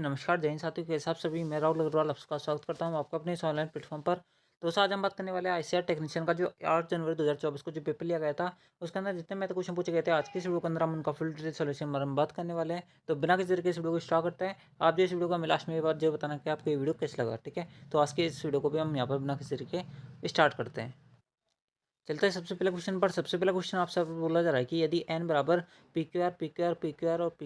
नमस्कार जय हिंद साथियों के साथ सभी मैं राहुल अग्रवाल आपका स्वागत करता हूं आपको अपने इस ऑनलाइन प्लेटफॉर्म पर। दोस्तों आज हम बात करने वाले हैं आईसीआर टेक्नीशियन का जो 8 जनवरी 2024 को जो पेपर लिया गया था उसके अंदर जितने मैं तो क्वेश्चन पूछे गए थे आज की इस वीडियो के अंदर हम उनका फुल डिटेल सोल्यूशन बारे में बात करने वाले हैं। तो बिना किसी तरीके इस वीडियो को स्टार्ट करते हैं। आप जो इस वीडियो को हमें लास्ट में ये बात जो बताना कि आपको ये वीडियो कैसे लगा, ठीक है। तो आज के इस वीडियो को भी हम यहाँ पर बिना किसी तरीके स्टार्ट करते हैं। चलता है सबसे पहले क्वेश्चन पर। सबसे पहला क्वेश्चन आपसे बोला जा रहा है कि यदि n बराबर पी क्यू आर और पी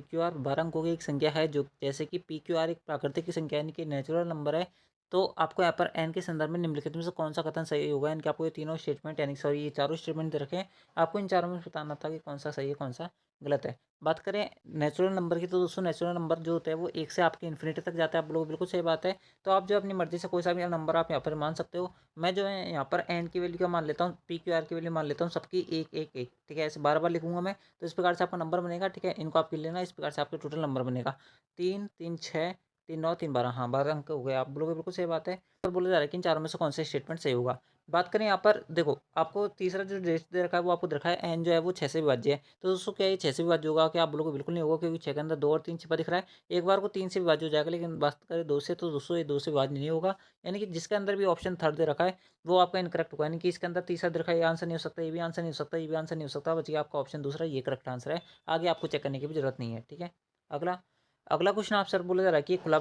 क्यू आर 12 अंकों की एक संख्या है, जो जैसे कि पी क्यू आर एक प्राकृतिक की संख्या यानी कि नेचुरल नंबर है, तो आपको यहाँ पर n के संदर्भ में निम्नलिखित में से कौन सा कथन सही होगा। यानी कि आपको ये तीनों स्टेटमेंट यानी सॉरी ये चारों स्टेटमेंट दे रखे हैं, आपको इन चारों में बताना था कि कौन सा सही है कौन सा गलत है। बात करें नेचुरल नंबर की, तो दोस्तों नेचुरल नंबर जो होता है वो एक से आपके इन्फिनिटी तक जाता है। आप लोग बिल्कुल सही बात है। तो आप जो अपनी मर्जी से कोई सा भी नंबर आप यहाँ पर मान सकते हो। मैं जो है यहाँ पर एन की वैल्यू का मान लेता हूँ, पी क्यू आर की वैल्यू मान लेता हूँ, सबकी एक एक एक, ठीक है। ऐसे बार बार लिखूंगा मैं, तो इस प्रकार से आपका नंबर बनेगा, ठीक है। इनको आप गिन लेना, इस प्रकार से आपका टोटल नंबर बनेगा 3 3 6 3 9 3 12। हाँ 12 अंक हो गए, आप बोलोगे बिल्कुल सही बात है। और बोला जा रहा है कि इन चारों में से कौन सा स्टेटमेंट सही होगा। बात करें यहाँ पर, देखो आपको तीसरा जो रेट दे रखा है वो आपको दे रखा है एन जो है वो 6 से विभाज्य है। तो दोस्तों क्या ये 6 से विभाज्य होगा? क्या आप बोलोगे बिल्कुल नहीं होगा, क्योंकि 6 के अंदर 2 और 3 छिपा दिख रहा है। एक बार को 3 से विभाज्य हो जाएगा, लेकिन बात करें 2 से, तो दोस्तों ये 2 से विभाज्य नहीं होगा। यानी कि जिसके अंदर भी ऑप्शन थर्ड दे रखा है वो आपका इनकरेक्ट होगा। यानी कि इसके अंदर तीसरा दे रखा है, ये आंसर नहीं हो सकता, ये भी आंसर नहीं हो सकता, ये भी आंसर नहीं हो सकता। बचिए आपका ऑप्शन दूसरा, ये करेक्ट आंसर है। आगे आपको चेक करने की भी जरूरत नहीं है, ठीक है। अगला अगला क्वेश्चन आपसे बोला जा रहा है कि खुला।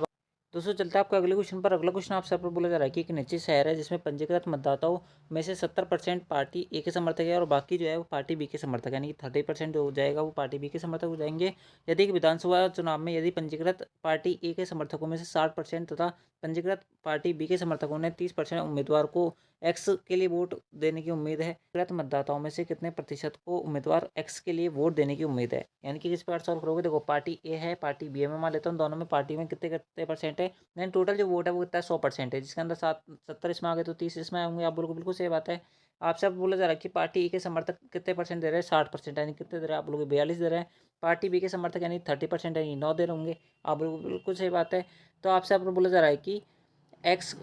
दोस्तों चलते हैं आपको अगले क्वेश्चन पर। अगला क्वेश्चन आपसे पर बोला जा रहा है कि एक निश्चित शहर है जिसमें पंजीकृत मतदाताओं में से 70% पार्टी ए के समर्थक है और बाकी जो है वो पार्टी बी के समर्थक है। यानी कि 30% जो हो जाएगा वो पार्टी बी के समर्थक हो जाएंगे। यदि एक विधानसभा चुनाव में यदि पंजीकृत पार्टी ए के समर्थकों में से 60% तथा पंजीकृत पार्टी बी के समर्थकों ने 30% उम्मीदवार को एक्स के लिए वोट देने की उम्मीद है, पंजीकृत मतदाताओं में से कितने प्रतिशत को उम्मीदवार एक्स के लिए वोट देने की उम्मीद है। यानी कि किस प्रकार सॉल्व करोगे? देखो पार्टी ए है पार्टी बी है, मैं मान लेता हूँ दोनों में पार्टी में कितने कितने परसेंट है, देन टोटल जो वोट है वो कितना है 100% है, जिसके अंदर 70 इसमें आ गए तो 30 इसमें होंगे। आप बोलोगे बिल्कुल सही बात है। आपसे अब बोला जा रहा है कि पार्टी ए के समर्थक कितने परसेंट दे रहे हैं? 60%। यानी कितने दे रहे हैं? आप लोग 42 दे रहे हैं। पार्टी बी के समर्थक यानी 30% यानी 9 दे रहे होंगे। आप लोग बिल्कुल सही बात है। तो आपसे अब बोला जा रहा है कि एक्स,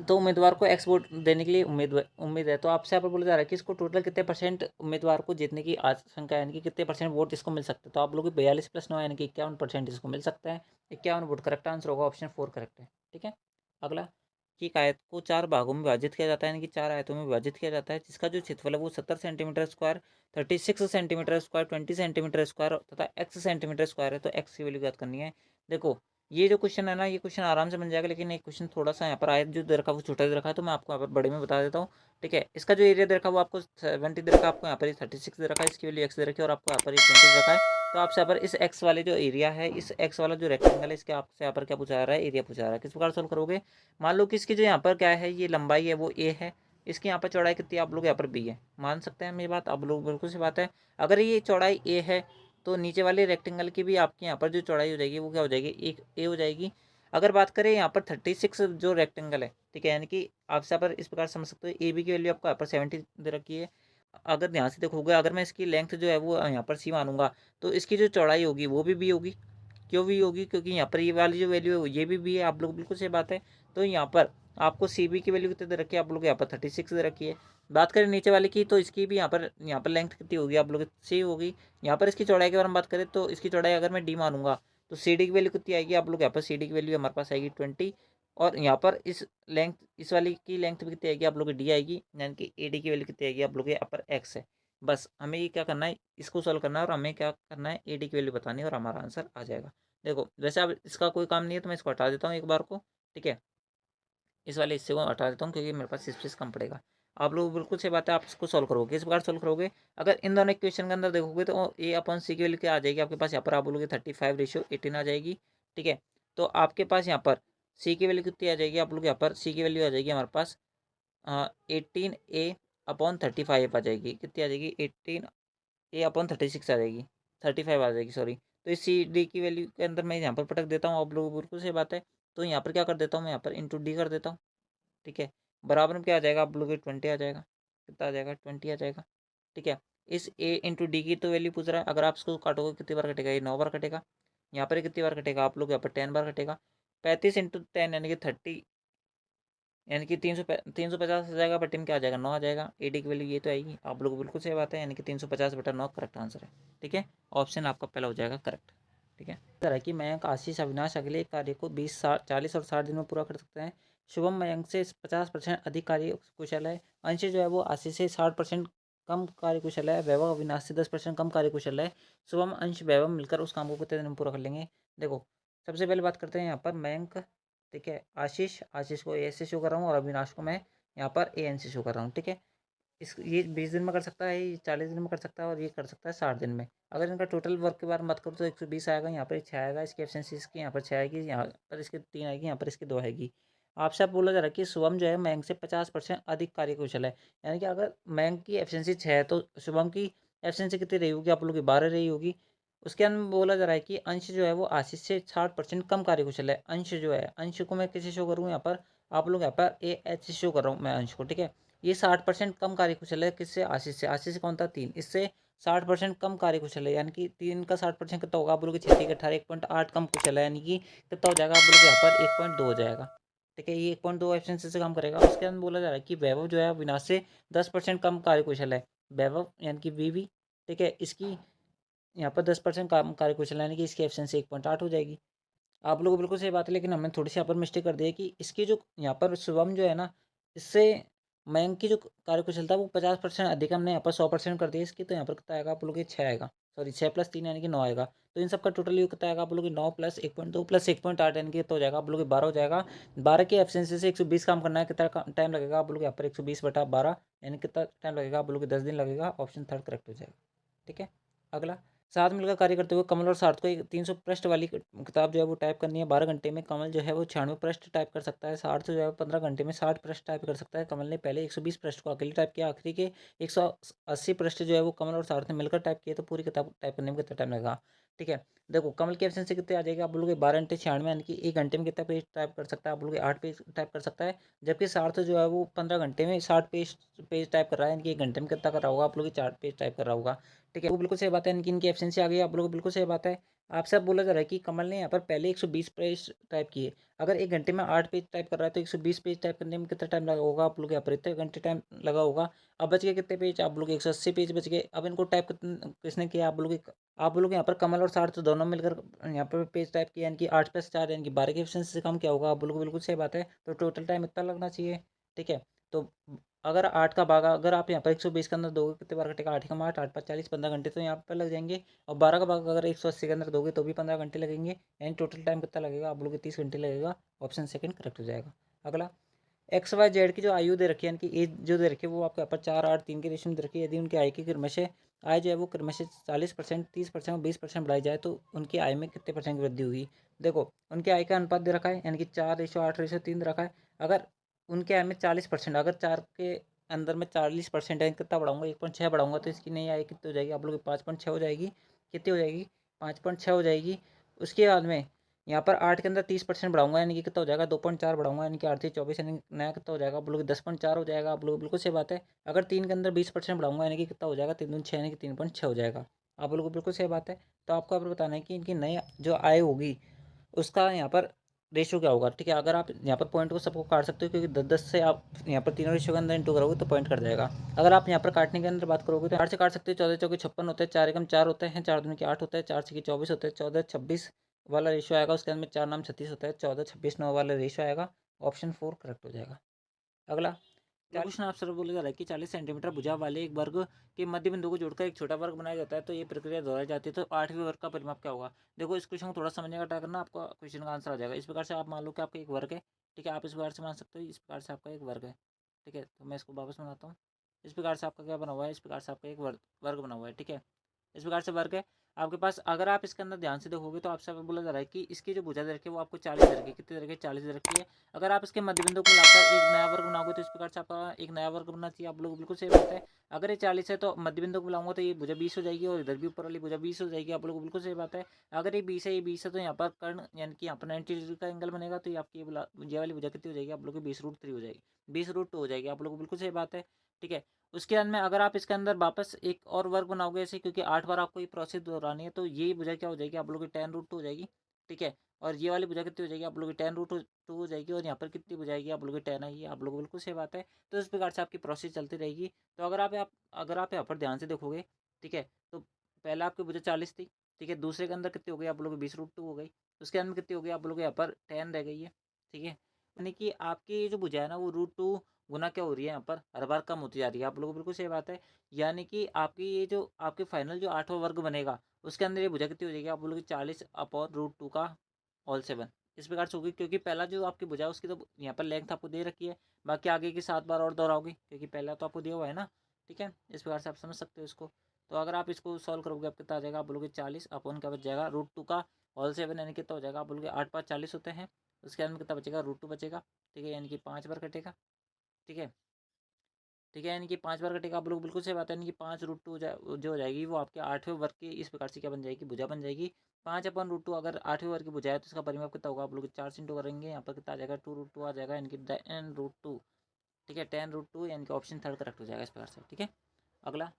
तो उम्मीदवार को एक्स वोट देने के लिए उम्मीद है। तो आपसे यहाँ पर बोला जा रहा है कि इसको टोटल कितने परसेंट उम्मीदवार को जीतने की आशंका है, यानी कि कितने परसेंट वोट इसको मिल सकते हैं। तो आप लोग 42 + 9 यानी कि 51% इसको मिल सकता है। 51 वोट करेक्ट आंसर होगा, ऑप्शन 4 करेक्ट है, ठीक है। अगला कि एक आयत को 4 भागों में विभाजित किया जाता है, यानी कि 4 आयतों में विभाजित किया जाता है, जिसका जो क्षेत्रफल है वो 70 centimetre square, 36 centimetre square, 20 centimetre square तथा एक्स सेंटीमीटर स्क्वायर है। तो एक्स की वैल्यू याद करनी है। देखो ये जो क्वेश्चन है ना, ये क्वेश्चन आराम से बन जाएगा, लेकिन एक क्वेश्चन थोड़ा सा यहाँ पर आयत जो दे रखा है वो छोटा दे रखा है, तो मैं आपको यहाँ पर बड़े में बता देता हूँ, ठीक है। इसका जो एरिया दे रखा है वो आपको 70 दे रखा है, आपको यहाँ पर 36 दे रखा है, इसकी वैल्यू एक्स दे रखी है और आपको यहाँ पर 20 रखा है। तो आपसे यहाँ पर इस एक्स वाले जो एरिया है, इस एक्स वाला जो रेक्टेंगल है, इसके आपसे यहाँ पर क्या पूछा जा रहा है? एरिया पूछा जा रहा है। किस प्रकार सोल्व करोगे? मान लो कि इसकी जो यहाँ पर क्या है, ये लंबाई है वो ए है, इसकी यहाँ पर चौड़ाई कितनी है? आप लोग यहाँ पर बी है, मान सकते हैं मेरी बात? आप लोग बिल्कुल सी बात है। अगर ये चौड़ाई ए है तो नीचे वाले रेक्टेंगल की भी आपकी यहाँ पर जो चौड़ाई हो जाएगी वो क्या हो जाएगी? एक ए हो जाएगी। अगर बात करें यहाँ पर 36 जो रेक्टेंगल है, ठीक है, यानी कि आप यहाँ पर इस प्रकार समझ सकते हो, ए बी की वैल्यू आपको यहाँ पर 70 दे रखी है। अगर ध्यान से देखोगे, अगर मैं इसकी लेंथ जो है वो यहाँ पर सी मानूंगा, तो इसकी जो चौड़ाई होगी वो भी बी होगी। क्यों भी होगी? क्योंकि यहाँ पर ये वाली जो वैल्यू है ये भी है। आप लोग बिल्कुल सही बात है। तो यहाँ पर आपको सी बी की वैल्यू कितनी दे रखी है? आप लोग यहाँ पर 36 दे रखी है। बात करें नीचे वाले की, तो इसकी भी यहाँ पर लेंथ कितनी होगी? आप लोग सी होगी। यहाँ पर इसकी चौड़ाई के बारे में बात करें तो इसकी चौड़ाई अगर मैं डी मानूंगा तो सी डी की वैल्यू कितनी आएगी? आप लोग यहाँ पर सी डी की वैल्यू हमारे पास आएगी 20, और यहाँ पर इस लेंथ, इस वाली की लेंथ भी कितनी आएगी? आप लोग डी आएगी, यानी कि ए डी की वैल्यू कितनी आएगी? आप लोग यहाँ पर एक्स है। बस हमें ये क्या करना है, इसको सॉल्व करना है, और हमें क्या करना है, ए डी की वैल्यू बतानी है, और हमारा आंसर आ जाएगा। देखो वैसे अब इसका कोई काम नहीं है, तो मैं इसको हटा देता हूँ एक बार को, ठीक है। इस वाले हिस्से को हटा देता हूँ क्योंकि मेरे पास स्पेस कम पड़ेगा। आप लोग बिल्कुल सही बात है, आप इसको सॉल्व करोगे, किस प्रकार सॉल्व करोगे? अगर इन दोनों इक्वेशन के अंदर देखोगे तो ए अपॉन सी की वैल्यू क्या आ जाएगी आपके पास? यहाँ पर आप बोलोगे 35:18 आ जाएगी, ठीक है। तो आपके पास यहाँ पर सी की वैल्यू कितनी आ जाएगी? आप लोग यहाँ पर सी की वैल्यू आ जाएगी हमारे पास 18a/35 आ जाएगी। कितनी आ जाएगी? 18a/36 आ जाएगी, 35 आ जाएगी सॉरी। तो इस सी डी की वैल्यू के अंदर मैं यहाँ पर पटक देता हूँ, आप लोग बिल्कुल सही बात है। तो यहाँ पर क्या कर देता हूँ, मैं यहाँ पर इंटू डी कर देता हूँ, ठीक है। बराबर में क्या आ जाएगा? आप लोग 20 आ जाएगा। कितना आ जाएगा? 20 आ जाएगा, ठीक है। इस ए इंटू डी की तो वैल्यू पूछ रहा है, अगर आप इसको काटोगे कितनी बार कटेगा? ये 9 बार कटेगा। यहाँ पर कितनी बार कटेगा? आप लोग यहाँ पर 10 बार कटेगा। 35 × 10 यानी कि 30, यानी कि 350 आ जाएगा, बट में क्या आ जाएगा? 9 आ जाएगा। ए डी की वैल्यू ये तो आएगी। आप लोग बिल्कुल सही बात है, यानी कि 350/9 करेक्ट आंसर है, ठीक है। ऑप्शन आपका पहला हो जाएगा करेक्ट, ठीक है। तरह की मयंक, आशीष, अविनाश अगले कार्य को 20, 40 और 60 दिन में पूरा कर सकते हैं। शुभम मयंक से 50% अधिक कार्य कुशल है। अंश जो है वो आशीष से 60% कम कार्य कुशल है। वैभव अविनाश से 10% कम कार्य कुशल है। शुभम, अंश, वैभव मिलकर उस काम को कितने दिन में पूरा कर लेंगे। देखो, सबसे पहले बात करते हैं यहाँ पर मयंक, ठीक है। आशीष को ए से शो कर रहा हूँ और अविनाश को मैं यहाँ पर ए एन से शो कर रहा हूँ, ठीक है। इस ये 20 दिन में कर सकता है, ये 40 दिन में कर सकता है और ये कर सकता है 60 दिन में। अगर इनका टोटल वर्क के बारे में बात करूँ तो 120 आएगा, यहाँ पर 6 आएगा। इसकी एफिशिएंसी इसकी यहाँ पर 6 आएगी, यहाँ पर इसकी 3 आएगी, यहाँ पर इसकी 2 आएगी। आपसे आप बोला जा रहा है कि शुभम जो है मयंक से 50% अधिक कार्यकुशल है। यानी कि अगर मयंक की एफिशिएंसी 6 है तो शुभम की एफिशिएंसी कितनी रही होगी, आप लोग की 12 रही होगी। उसके अंदर बोला जा रहा है कि अंश जो है वो आशीष से 60% कम कार्यकुशल है। अंश जो है, अंश को मैं किसे शो करूँ यहाँ पर, आप लोग यहाँ पर ए एच से शो कर रहा हूँ मैं अंश को, ठीक है। ये 60% कम कार्यकुशल है किससे, आशीष से। आशीष से कौन था, 3, इससे 60% कम कार्यकुशल है। यानी कि 3 का 60% कितना होगा, आप बोलोगे 6 के 18, 1.8 कम कुशल है। यानी कि कितना हो जाएगा, आप बोलोगे यहाँ पर 1.2 हो जाएगा, ठीक है। ये 1.2 एफिशिएंसी से काम करेगा। उसके अंदर बोला जा रहा है कि वैभव जो है विनाश से 10% कम कार्यकुशल है। वैभव यानी कि वीवी, ठीक है, इसकी यहाँ पर 10% कम कार्यकुशल है, यानी कि इसकी एफिशिएंसी 1.8 हो जाएगी। आप लोगों को बिल्कुल सही बात है, लेकिन हमने थोड़ी सी यहाँ पर मिस्टेक कर दी है कि इसकी जो यहाँ पर शुभम जो है ना, इससे मयंक की जो कार्यकुशलता वो 50% अधिक, हमने यहाँ पर 100% कर दिया इसकी। तो यहाँ पर कितना आएगा, आप लोग 6 आएगा, सॉरी 6+3 यानी कि 9 आएगा। तो इन सबका टोटल योग कितना आएगा, आप लोग 9 + 1.2 + 1.8 यानी कि कितना हो जाएगा, आप लोग 12 हो जाएगा। 12 की एफिशिएंसी से 120 काम करना है, कितना टाइम लगेगा, आप लोग यहाँ पर 120/12 यानी कितना टाइम लगेगा, आप लोग 10 दिन लगेगा। ऑप्शन थर्ड करेक्ट हो जाएगा, ठीक है। अगला, साथ मिलकर कार्य करते हुए कमल और सार्थ को एक 300 पृष्ठ वाली किताब जो है वो टाइप करनी है। 12 घंटे में कमल जो है वो 96 पृष्ठ टाइप कर सकता है। सार्थ जो है 15 घंटे में 60 पृष्ठ टाइप कर सकता है। कमल ने पहले 120 पृष्ठ को अकेले टाइप किया, आखिरी के 180 पृष्ठ जो है वो कमल और सार्थ ने मिलकर टाइप किए। तो पूरी किताब टाइप करने में कितना टाइम लगेगा, ठीक है। देखो, कमल की एफिशिएंसी कितनी आ जाएगी, आप बोलोगे 12 × 96 यानी कि 1 घंटे में कितना पेज टाइप कर सकता है, आप बोलोगे 8 पेज टाइप कर सकता है। जबकि सार्थ जो है वो 15 घंटे में 60 पेज टाइप कर रहा है, यानी कि 1 घंटे में कितना कर रहा होगा, आप लोग 4 पेज टाइप कर रहा होगा, ठीक है। वो बिल्कुल सही बात है, इनकी एफिशिएंसी आ गई, आप लोगों को बिल्कुल सही बात है। आपसे अब बोला जा रहा है कि कमल ने यहाँ पर पहले 120 पेज टाइप किए। अगर 1 घंटे में 8 पेज टाइप कर रहा है तो 120 पेज टाइप करने में कितना टाइम लगा होगा, आप लोग यहाँ पर इतने घंटे टाइम लगा होगा। अब बच गए कितने पेज, आप लोग 180 पेज बच गए। अब इनको टाइप किसने किया, आप लोग यहाँ पर कमल और सार्थ दोनों मिलकर यहाँ पर पेज टाइप किया, यानी कि 8+4 यानी कि 12 की एफिशिएंसी से कम क्या होगा, आप लोग को बिल्कुल सही बात है। तो टोटल टाइम इतना लगना चाहिए, ठीक है। तो अगर 8 का भागा अगर आप यहाँ पर 120 के अंदर दोगे, कितने बार कटेगा, 8 का 8, 8 × 5 = 40, 15 घंटे तो यहाँ पर लग जाएंगे। और 12 का भाग अगर 180 के अंदर दोगे तो भी 15 घंटे लगेंगे। यानी टोटल टाइम कितना लगेगा, आप लोग 30 घंटे लगेगा। ऑप्शन सेकंड करेक्ट हो जाएगा। अगला, XYZ की जो आयु दे रखी है, यानी कि एज जो दे रखी है, वो आपको यहाँ पर 4, 8, 3 के रेशियो में दे रखी है। यदि उनकी आय की क्रमशः आय जो है वो क्रमशः 40%, 30% और 20% बढ़ाई जाए तो उनकी आय में कितने परसेंट की वृद्धि होगी। देखो, उनकी आय का अनुपात दे रखा है, यानी कि 4:8:3 दे रखा है। अगर उनके आय में 40%, अगर 4 के अंदर में 40% है, कितना बढ़ाऊंगा, 1.6 बढ़ाऊंगा तो इसकी नई आय कितनी हो जाएगी, आप लोग 5.6 हो जाएगी। कितनी हो जाएगी, 5.6 हो जाएगी। उसके बाद में यहाँ पर 8 के अंदर 30% बढ़ाऊंगा, यानी कि कितना हो जाएगा, 2.4 बढ़ाऊंगा, यानी कि 8 से 24 यानी नया कितना हो जाएगा, आप लोग 10.4 हो जाएगा। आप लोग बिल्कुल सही बात है। अगर 3 के अंदर 20% बढ़ाऊंगा, यानी कि कितना हो जाएगा, 3×6 यानी कि 3.6 हो जाएगा। आप लोग को बिल्कुल सही बात है। तो आपको यहाँ पर बताना है कि इनकी नई जो आय होगी उसका यहाँ पर रेशियो क्या होगा, ठीक है। अगर आप यहाँ पर पॉइंट को सबको काट सकते हो, क्योंकि 10-10 से आप यहाँ पर तीनों रेशियो के अंदर इंटू करोगे तो पॉइंट कट जाएगा। अगर आप यहाँ पर काटने के अंदर बात करोगे तो 8 से काट सकते हो, 14×4 = 56 होते हैं, 4 × 4 होते हैं, 4×2 = 8 होता है, 4×6 = 24 होते हैं, 14×26 वाला रेशियो आएगा। उसके अंदर में 4×9 = 36 होता है, 14×26 = 9 वाला रेशियो आएगा। ऑप्शन 4 करेक्ट हो जाएगा। अगला, क्वेश्चन आप सर बोला जा रहा है कि 40 सेंटीमीटर भुजा वाले एक वर्ग के मध्य बिंदु को जोड़कर एक छोटा वर्ग बनाया जाता है, तो ये प्रक्रिया दोहराई जाती है, तो 8वें वर्ग का परिमाप क्या होगा। देखो, इस क्वेश्चन को थोड़ा समझने का ट्राई करना, आपका क्वेश्चन का आंसर आ जाएगा। इस प्रकार से आप मान लो कि आपका एक वर्ग है, ठीक है। आप इस प्रकार से मान सकते हो, इस प्रकार से आपका एक वर्ग है, ठीक है। तो मैं इसको वापस बनाता हूँ। इस प्रकार से आपका क्या बना हुआ है, इस प्रकार से आपका एक वर्ग बना हुआ है, ठीक है। इस प्रकार से वर्ग है आपके पास। अगर आप इसके अंदर ध्यान से देखोगे तो आपसे बोला जा रहा है कि इसकी जो भुजा दे रखी है वो आपको 40 दे रखी है। कितनी दे रखी है, 40 दे रखी है। अगर आप इसके मध्य बिंदु को लाकर एक नया वर्ग बनाओगे तो इस प्रकार से आपका एक नया वर्ग बनना चाहिए। आप लोग बिल्कुल सही बात है। अगर ये 40 है तो मध्य बिंदु को बुलाऊंगा तो ये भुजा 20 हो जाएगी, और इधर भी ऊपर वाली भुजा 20 हो जाएगी। आप लोग बिल्कुल सही बात है। अगर ये 20 है, ये 20 है, तो यहाँ पर कर्ण यानी कि यहाँ पर 90 डिग्री का एंगल बनेगा, तो ये आपकी ये वाली भुजा कितनी हो जाएगी, आप लोग की 20√3 हो जाएगी, 20√2 हो जाएगी। आप लोग बिल्कुल सही बात है, ठीक है। उसके अंदर में अगर आप इसके अंदर वापस एक और वर्ग बनाओगे ऐसे, क्योंकि 8 बार आपको ये प्रोसेस दोहरानी है, तो ये भुजा क्या हो जाएगी, आप लोग की 10√2 हो जाएगी, ठीक है। और ये वाली भुजा कितनी हो जाएगी, आप लोग की 10√2 हो जाएगी। और यहाँ पर कितनी भुजा आएगी, आप लोग की 10 आएगी। आप लोग बिल्कुल सही बात है। तो इस प्रकार से आपकी प्रोसेस चलती रहेगी। तो अगर आप यहाँ पर ध्यान से देखोगे, ठीक है, तो पहले आपकी भुजा 40 थी, ठीक है। दूसरे के अंदर कितनी हो गई आप लोग की 20√2 हो गई। उसके अंदर कितनी हो गई आप लोग के यहाँ पर 10 रह गई है, ठीक है। यानी कि आपकी जो भुजा है ना वो √2 गुना क्या हो रही है यहाँ पर हर बार कम होती जा रही है। आप लोगों को बिल्कुल सही बात है। यानी कि आपकी ये जो आपके फाइनल जो 8वां वर्ग बनेगा उसके अंदर ये भुजा कितनी हो जाएगी आप लोग की 40/√2 का होल 7 इस प्रकार से होगी। क्योंकि पहला जो आपकी भुजा है उसकी तो यहाँ पर लेंथ आपको दे रखी है, बाकी आगे की 7 बार और दोहराओगे क्योंकि पहला तो आपको दिया हुआ है ना, ठीक है। इस प्रकार से आप समझ सकते हो इसको। तो अगर आप इसको सॉल्व करोगे आप कितना आ जाएगा आप बोलोगे 40 अपन क्या बच जाएगा √2 का होल 7 यानी कितना हो जाएगा आप बोलोगे 8×5 = 40 होते हैं। उसके अंदर कितना बचेगा √2 बचेगा, ठीक है। यानी कि 5 बार कटेगा, ठीक है, ठीक है। यानी कि 5 बार कटेगा आप लोग बिल्कुल सही बात है। यानी कि 5√2 जो हो जाएगी वो आपके 8वें वर्ग की इस प्रकार से क्या बन जाएगी भुजा बन जाएगी। 5/√2 अगर 8वें वर्ग की भुजा है तो इसका परिमाप कितना होगा आप लोग 4 से इंटू करेंगे, यहाँ पर कितना आ जाएगा 2√2 आ जाएगा, यानी कि 10√2, ठीक है। 10√2 यानी कि ऑप्शन थर्ड करेक्ट हो जाएगा इस प्रकार से, ठीक है। अगला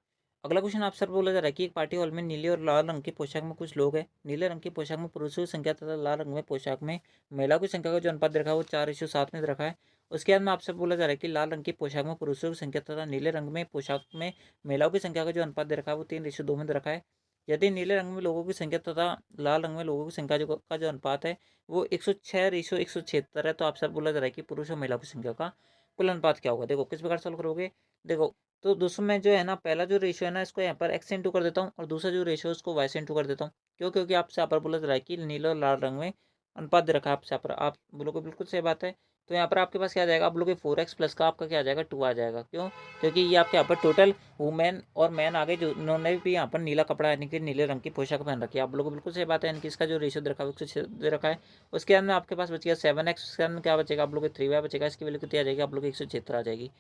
अगला क्वेश्चन आप सर बोला जा रहा है कि एक पार्टी हॉल में नीले और लाल रंग की पोशाक में कुछ लोग हैं। नीले रंग की पोशाक में पुरुषों की संख्या तथा लाल रंग में पोशाक में महिलाओं की संख्या का जो अनुपात दे रखा है वो 4:7 में दे रखा है। उसके बाद में आपसे बोला जा रहा है कि लाल रंग की पोशाक में पुरुषों की संख्या तथा नीले रंग में पोशाक में महिलाओं की संख्या का जो अनुपात दे रखा है वो 3:2 में दे रखा है। यदि नीले रंग में लोगों की संख्या तथा लाल रंग में लोगों की संख्या का जो अनुपात है वो 106:176 है, तो आपसे बोला जा रहा है कि पुरुष और महिलाओं की संख्या का कुल अनुपात क्या होगा। देखो किस प्रकार सॉल्व करोगे। देखो तो दोस्तों मैं जो है ना पहला जो रेशियो है ना इसको यहाँ पर x से इंटू कर देता हूँ और दूसरा जो रेशियो है उसको y से इंटू कर देता हूँ। क्यों? क्योंकि आपसे यहाँ पर बोला जा रहा है कि नीले और लाल रंग में अनुपात दे रखा है आपसे यहाँ पर, आप बोलोगे बिल्कुल सही बात है। तो यहाँ पर आपके पास क्या आ जाएगा आप बोलोगे 4x प्लस का आपका क्या आ जाएगा 2 आ जाएगा। क्यों? क्योंकि ये आपके यहाँ पर टोटल वुमेन और मैन आगे जो उन्होंने भी यहाँ पर नीला कपड़ा यानी कि नीले रंग की पोशाक पहन रखी है। आप बोलोगे बिल्कुल सही बात है। यानी कि इसका जो रेशियो दे रखा है 106 दे रखा है। उसके अंदर आपके पास बचेगा 7x, उसके अंदर क्या बचेगा आप लोग 3y बचेगा। इसकी वैल्यू कितनी आ जाएगी आप लोग 176 आ जाएगी।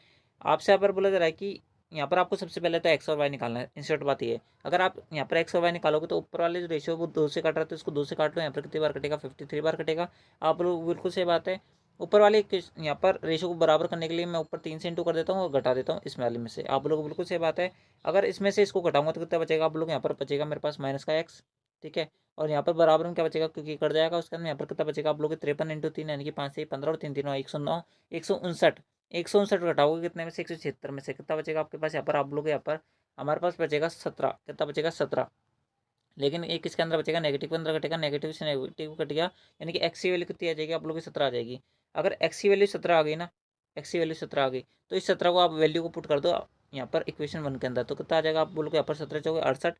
आपसे यहाँ पर बोला जा रहा है कि यहाँ पर आपको सबसे पहले तो एक्स और वाई निकालना है। इंसर्ट बात ये है अगर आप यहाँ पर एक्स और वाई निकालोगे तो ऊपर वाले जो रेशियो वो 2 से काट रहा है तो इसको 2 से काट लो। यहाँ पर कितनी बार कटेगा 53 बार कटेगा। आप लोग बिल्कुल सही बात है। ऊपर वाले यहाँ पर रेशियो को बराबर करने के लिए मैं ऊपर 3 से इंटू कर देता हूँ और घटा देता हूँ इसमें वाले में से। आप लोग बिल्कुल सही बात है। अगर इसमें से इसको घटाऊंगा तो कितना बचेगा आप लोग यहाँ पर बचेगा मेरे पास माइनस का एक्स, ठीक है। और यहाँ पर बराबर में क्या बचेगा क्योंकि कट जाएगा उसके अंदर यहाँ पर कितना बचेगा आप लोग 53 × 3 यानी कि 5 से 15 और 3 3 109 159 159 घटाओगे कितने में से 176 में से कितना बचेगा आपके पास यहाँ पर आप लोग यहाँ पर हमारे पास बचेगा 17। कितना बचेगा 17। लेकिन एक इसके अंदर बचेगा नेगेटिव के अंदर घटेगा, नेगेटिव से नेगेटिव कट गया यानी कि एक्स की वैल्यू कितनी आ जाएगी आप लोग की 17 आ जाएगी। अगर एक्स की वैल्यू 17 आ गई ना, एक्स की वैल्यू 17 आ गई तो इस 17 को आप वैल्यू को पुट कर दो यहाँ पर इक्वेशन 1 के अंदर तो कितना आ जाएगा आप बोलोगे यहाँ पर 17 चौके 68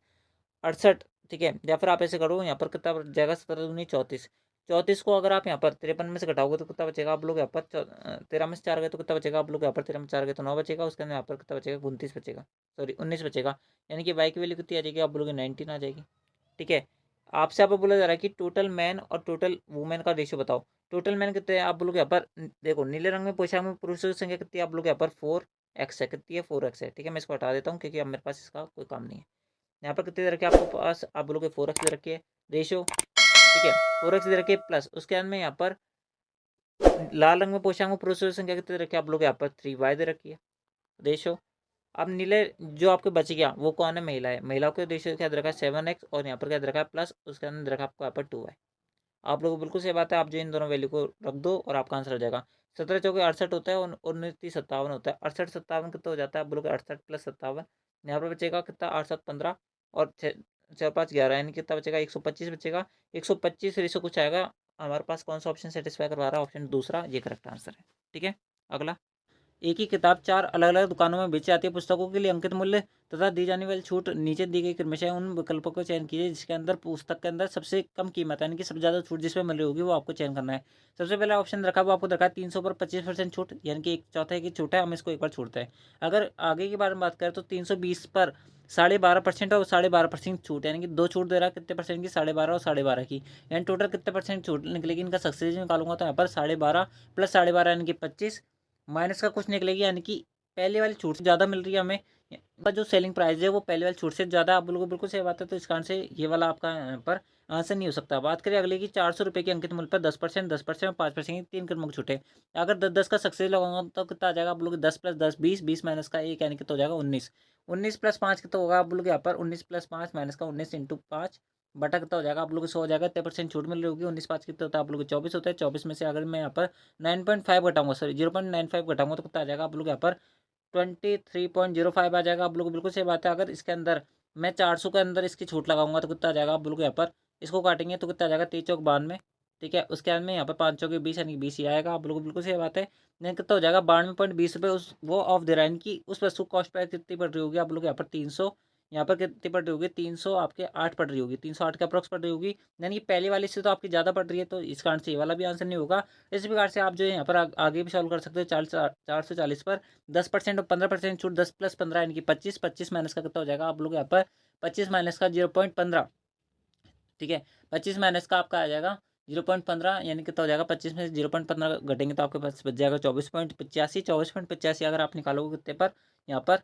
68, ठीक है। या फिर आप ऐसे करो यहाँ पर कितना बच जाएगा 17×2 34 34 को अगर आप यहाँ पर 53 में से घटाओगे तो कितना बचेगा आप लोग यहाँ पर 13 में से 4 गए तो कितना बचेगा आप लोग यहाँ पर 13 में 4 गए तो 9 बचेगा। उसके अंदर यहाँ पर कितना बचेगा 29 बचेगा, सॉरी 19 बचेगा। यानी कि वाई की वैल्यू कितनी आ जाएगी आप लोग 19 आ जाएगी, ठीक है। आपसे यहाँ पर बोला जा रहा है कि टोटल मैन और टोटल वुमेन का रेशियो बताओ। टोटल मैन कितने हैं आप बोलोगे यहाँ पर देखो नीले रंग में पोशाक में पुरुषों की संख्या कितनी है आप लोग यहाँ पर 4x है। कितनी है 4x है, ठीक है। मैं इसको हटा देता हूँ क्योंकि अब मेरे पास इसका कोई काम नहीं है। यहाँ पर कितनी दे रखी है आपको पास आप बोलोगे 4x दे रखी है रेशियो, ठीक है। 4x दे रखी है प्लस उसके अंदर में यहाँ पर लाल रंग में पोशाक में पुरुषों की संख्या कितनी दे रखी है आप लोग यहाँ पर 3y दे रखी है रेशियो। अब नीले जो आपके बच गया वो कौन है महिला है। महिलाओं के रेशियो क्या दे रखा है 7x और यहाँ पर क्या दे रखा है प्लस उसके अंदर दे रखा है आपको यहाँ पर 2y। आप लोगों को बिल्कुल सही बात है। आप जो इन दोनों वैल्यू को रख दो और आपका आंसर हो जाएगा 17 चौके 68 होता है और 29 57 होता है। 68 57 कितना हो जाता है आप बोलोगे 68 + 57 यहाँ पर बचेगा कितना 8 7 15 और 4 5 11 यानी कितना बचेगा 125 बचेगा। 125 रेशो कुछ आएगा हमारे पास कौन सा ऑप्शन सेटिस्फाई करवा रहा है ऑप्शन दूसरा ये करेक्ट आंसर है, ठीक है। अगला एक ही किताब 4 अलग-अलग दुकानों में बेची जाती है। पुस्तकों के लिए अंकित मूल्य तथा दी जाने वाली छूट नीचे दी गई क्रमशः उन विकल्पों का चयन कीजिए जिसके अंदर पुस्तक के अंदर सबसे कम कीमत यानी कि सबसे ज़्यादा छूट जिसमें मिल रही होगी वो आपको चयन करना है। सबसे पहला ऑप्शन रखा वो आपको रखा है 300 पर 25% छूट यानी कि एक चौथे की छूट है, हम इसको एक बार छोड़ते हैं। अगर आगे के बारे में बात करें तो 320 पर 12.5% और 12.5% छूट यानी कि दो छूट दे रहा है कितने परसेंट की 12.5 और 12.5 की, यानी टोटल कितने परसेंट छूट निकलेगी इनका सक्सेस निकालूंगा तो यहाँ पर 12.5 + 12.5 यानी कि 25 माइनस का कुछ निकलेगी यानी कि पहले वाली छूट से ज़्यादा मिल रही है हमें। का जो सेलिंग प्राइस है वो पहले वाली छूट से ज़्यादा आप लोगों को बिल्कुल सही बात है। तो इस कारण से ये वाला आपका यहाँ पर आंसर नहीं हो सकता। बात करें अगले की 400 रुपये के अंकित मूल्य पर 10% 10% और 5% की 3 क्रम छूटे। अगर 10 का सक्सेस लगाऊंगा तो कितना आ जाएगा आप लोग 10 + 10 20 20 माइनस का 1 यानी कि तो हो जाएगा 19 19 + 5 कितना होगा आप लोग यहाँ पर 19 + 5 माइनस का 19 × 5 बटा कितना हो जाएगा आप लोग 100 हो जाएगा। 10% छूट मिल रही होगी। 19 5 कितना होता है आप लोग 24 होता है। 24 में से अगर मैं यहाँ पर 9.5 घटाऊंगा सॉरी 0.95 घटाऊंगा तो कितना आ जाएगा आप लोग यहाँ पर 23.05 आ जाएगा। आप लोग बिल्कुल सही बात है। अगर इसके अंदर मैं 400 के अंदर इसकी छूट लगाऊंगा तो कितना आ जाएगा, आप बोलोगे यहाँ पर इसको काटेंगे तो कितना आ जाएगा, 23 चौक 92। ठीक है, उसके बाद में यहाँ पर 5 चौके 20 यानी कि 20 ही आएगा, आप बिल्कुल बिल्कुल सही बात है। नहीं कितना हो जाएगा, 92.20 रुपये उस वो ऑफ दे रहा है, इनकी उस वस्तु कॉस्ट प्राइस कितनी पड़ रही होगी, आप लोग यहाँ पर 300, यहाँ पर कितनी पड़ रही होगी, 300 आपके 8 पड़ रही होगी, 308 के अप्रॉक्स पड़ रही होगी। यानी कि पहली वाली से तो आपकी ज़्यादा पड़ रही है, तो इस कारण से ये वाला भी आंसर नहीं होगा। इस प्रकार से आप जो है यहाँ पर आगे भी सॉल्व कर सकते हो। 440 पर 10% और 15% छूट, 10 + 15 यानी कि 25, 25 माइनस का कितना हो जाएगा, आप लोग यहाँ पर 25 माइनस का 0.15। ठीक है, 25 माइनस का आपका आ जाएगा 0.15, यानी कितना हो जाएगा, 25 में से 0.15 घटेंगे तो आपके पास बच जाएगा 24.85। 24.85 अगर आप निकालोगे कितने पर, यहाँ पर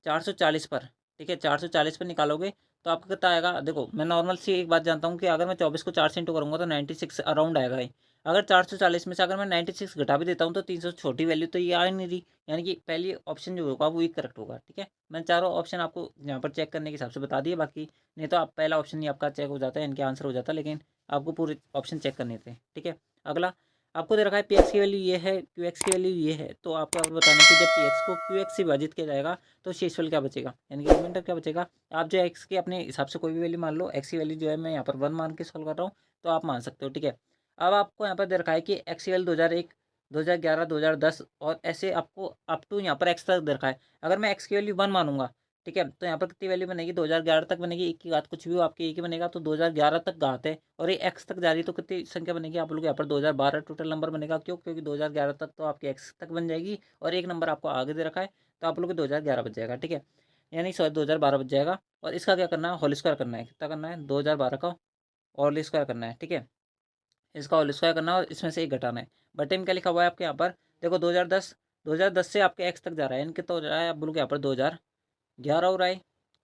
440 पर। ठीक है, 440 पर निकालोगे तो आपका कितना आएगा, देखो मैं नॉर्मल सी एक बात जानता हूँ कि अगर मैं 24 को 4 से इंटू करूँगा तो 96 अराउंड आएगा ही। अगर 440 में से अगर मैं 96 घटा भी देता हूँ तो 300 छोटी वैल्यू तो ये आ ही नहीं रही, यानी कि पहली ऑप्शन जो होगा वो ही करेक्ट होगा। ठीक है, मैं चारों ऑप्शन आपको यहाँ पर चेक करने के हिसाब से बता दिए, बाकी नहीं तो आप पहला ऑप्शन ही आपका चेक हो जाता है, इनके आंसर हो जाता है, लेकिन आपको पूरे ऑप्शन चेक करने थे। ठीक है, अगला आपको दे रखा है पी एक्स की वैल्यू ये है, क्यू एक्स की वैल्यू ये है, तो आपको बताना है कि जब पी एक्स को क्यू एक्स से विभाजित किया जाएगा तो शेषफल क्या बचेगा, यानी कि रिमाइंडर क्या बचेगा। आप जो एक्स की अपने हिसाब से कोई भी वैल्यू मान लो, एक्स की वैल्यू जो है मैं यहाँ पर 1 मान के सॉल्व कर रहा हूँ, तो आप मान सकते हो। ठीक है, अब आपको यहाँ पर दे रखा है कि एक्स की वैल्यू 2001, 2011, 2010 और ऐसे आपको अप टू यहाँ पर एक्स तक दे रखा है। अगर मैं एक्स की वैल्यू 1 मानूंगा, ठीक है, तो यहाँ पर कितनी वैल्यू बनेगी, 2011 तक बनेगी, एक की घात कुछ भी हो आपके एक ही बनेगा, तो 2011 तक घात है और ये एक्स तक जा रही है तो कितनी संख्या बनेगी, आप लोग यहाँ पर 2012 टोटल नंबर बनेगा। क्यों, क्योंकि 2011 तक तो आपके एक्स तक बन जाएगी और एक नंबर आपको आगे दे रखा है, तो आप लोग 2011 बच जाएगा। ठीक है, यानी सॉरी 2012 बच जाएगा। और इसका क्या करना है, होल स्क्वायर करना है, कितना करना है, 2012 का होल स्क्वायर करना है। ठीक है, इसका होल स्क्वायर करना है और इसमें से एक घटाना है। बटे में क्या लिखा हुआ है आपके यहाँ पर, देखो 2010 से आपके एक्स तक जा रहा है, यानी कितना हो रहा है, आप बोलोगे यहाँ पर 2011 हो रहा है।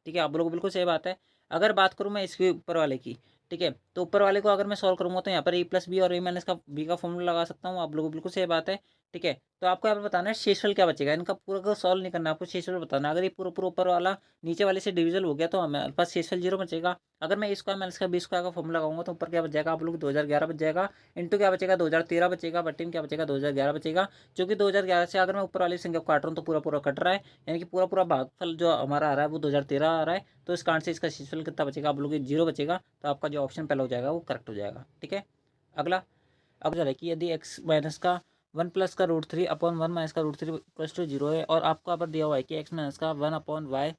ठीक है, आप लोग बिल्कुल सही बात है। अगर बात करूँ मैं इसके ऊपर वाले की, ठीक है, तो ऊपर वाले को अगर मैं सॉल्व करूँगा तो यहाँ पर a+b और a- का b का फॉर्मूला लगा सकता हूँ, आप लोग बिल्कुल सही बात है। ठीक है, तो आपको यहाँ पर बताना है शेषफल क्या बचेगा, इनका पूरा का सॉल्व नहीं करना, आपको शेषफल बताना है। अगर ये पूरा पूरा ऊपर वाला नीचे वाले से डिविजल हो गया तो हमारे पास शेषफल 0 बचेगा। अगर मैं इसका माइनस का 20 का फॉर्मूला लगाऊंगा तो ऊपर क्या बच जाएगा, आप लोग 2011 बच जाएगा, इंटू क्या बचेगा, 2013 बचेगा, बट्टी में क्या बचेगा, 2011 बचेगा। क्योंकि 2011 से अगर मैं ऊपर वाली संख्या को काट रहा हूँ तो पूरा पूरा कट रहा है, यानी कि पूरा पूरा भागफल जो हमारा आ रहा है वो 2013 आ रहा है, तो इस कारण से इसका शेषफल कितना बचेगा, आप लोग 0 बचेगा, तो आपका जो ऑप्शन पहला हो जाएगा वो करेक्ट हो जाएगा। ठीक है, अगला अब जो है कि यदि एक्स माइनस का 1+√3/1 - का √3 + 0 है और आपको यहाँ पर दिया हुआ है कि एक्स माइनस का 1/y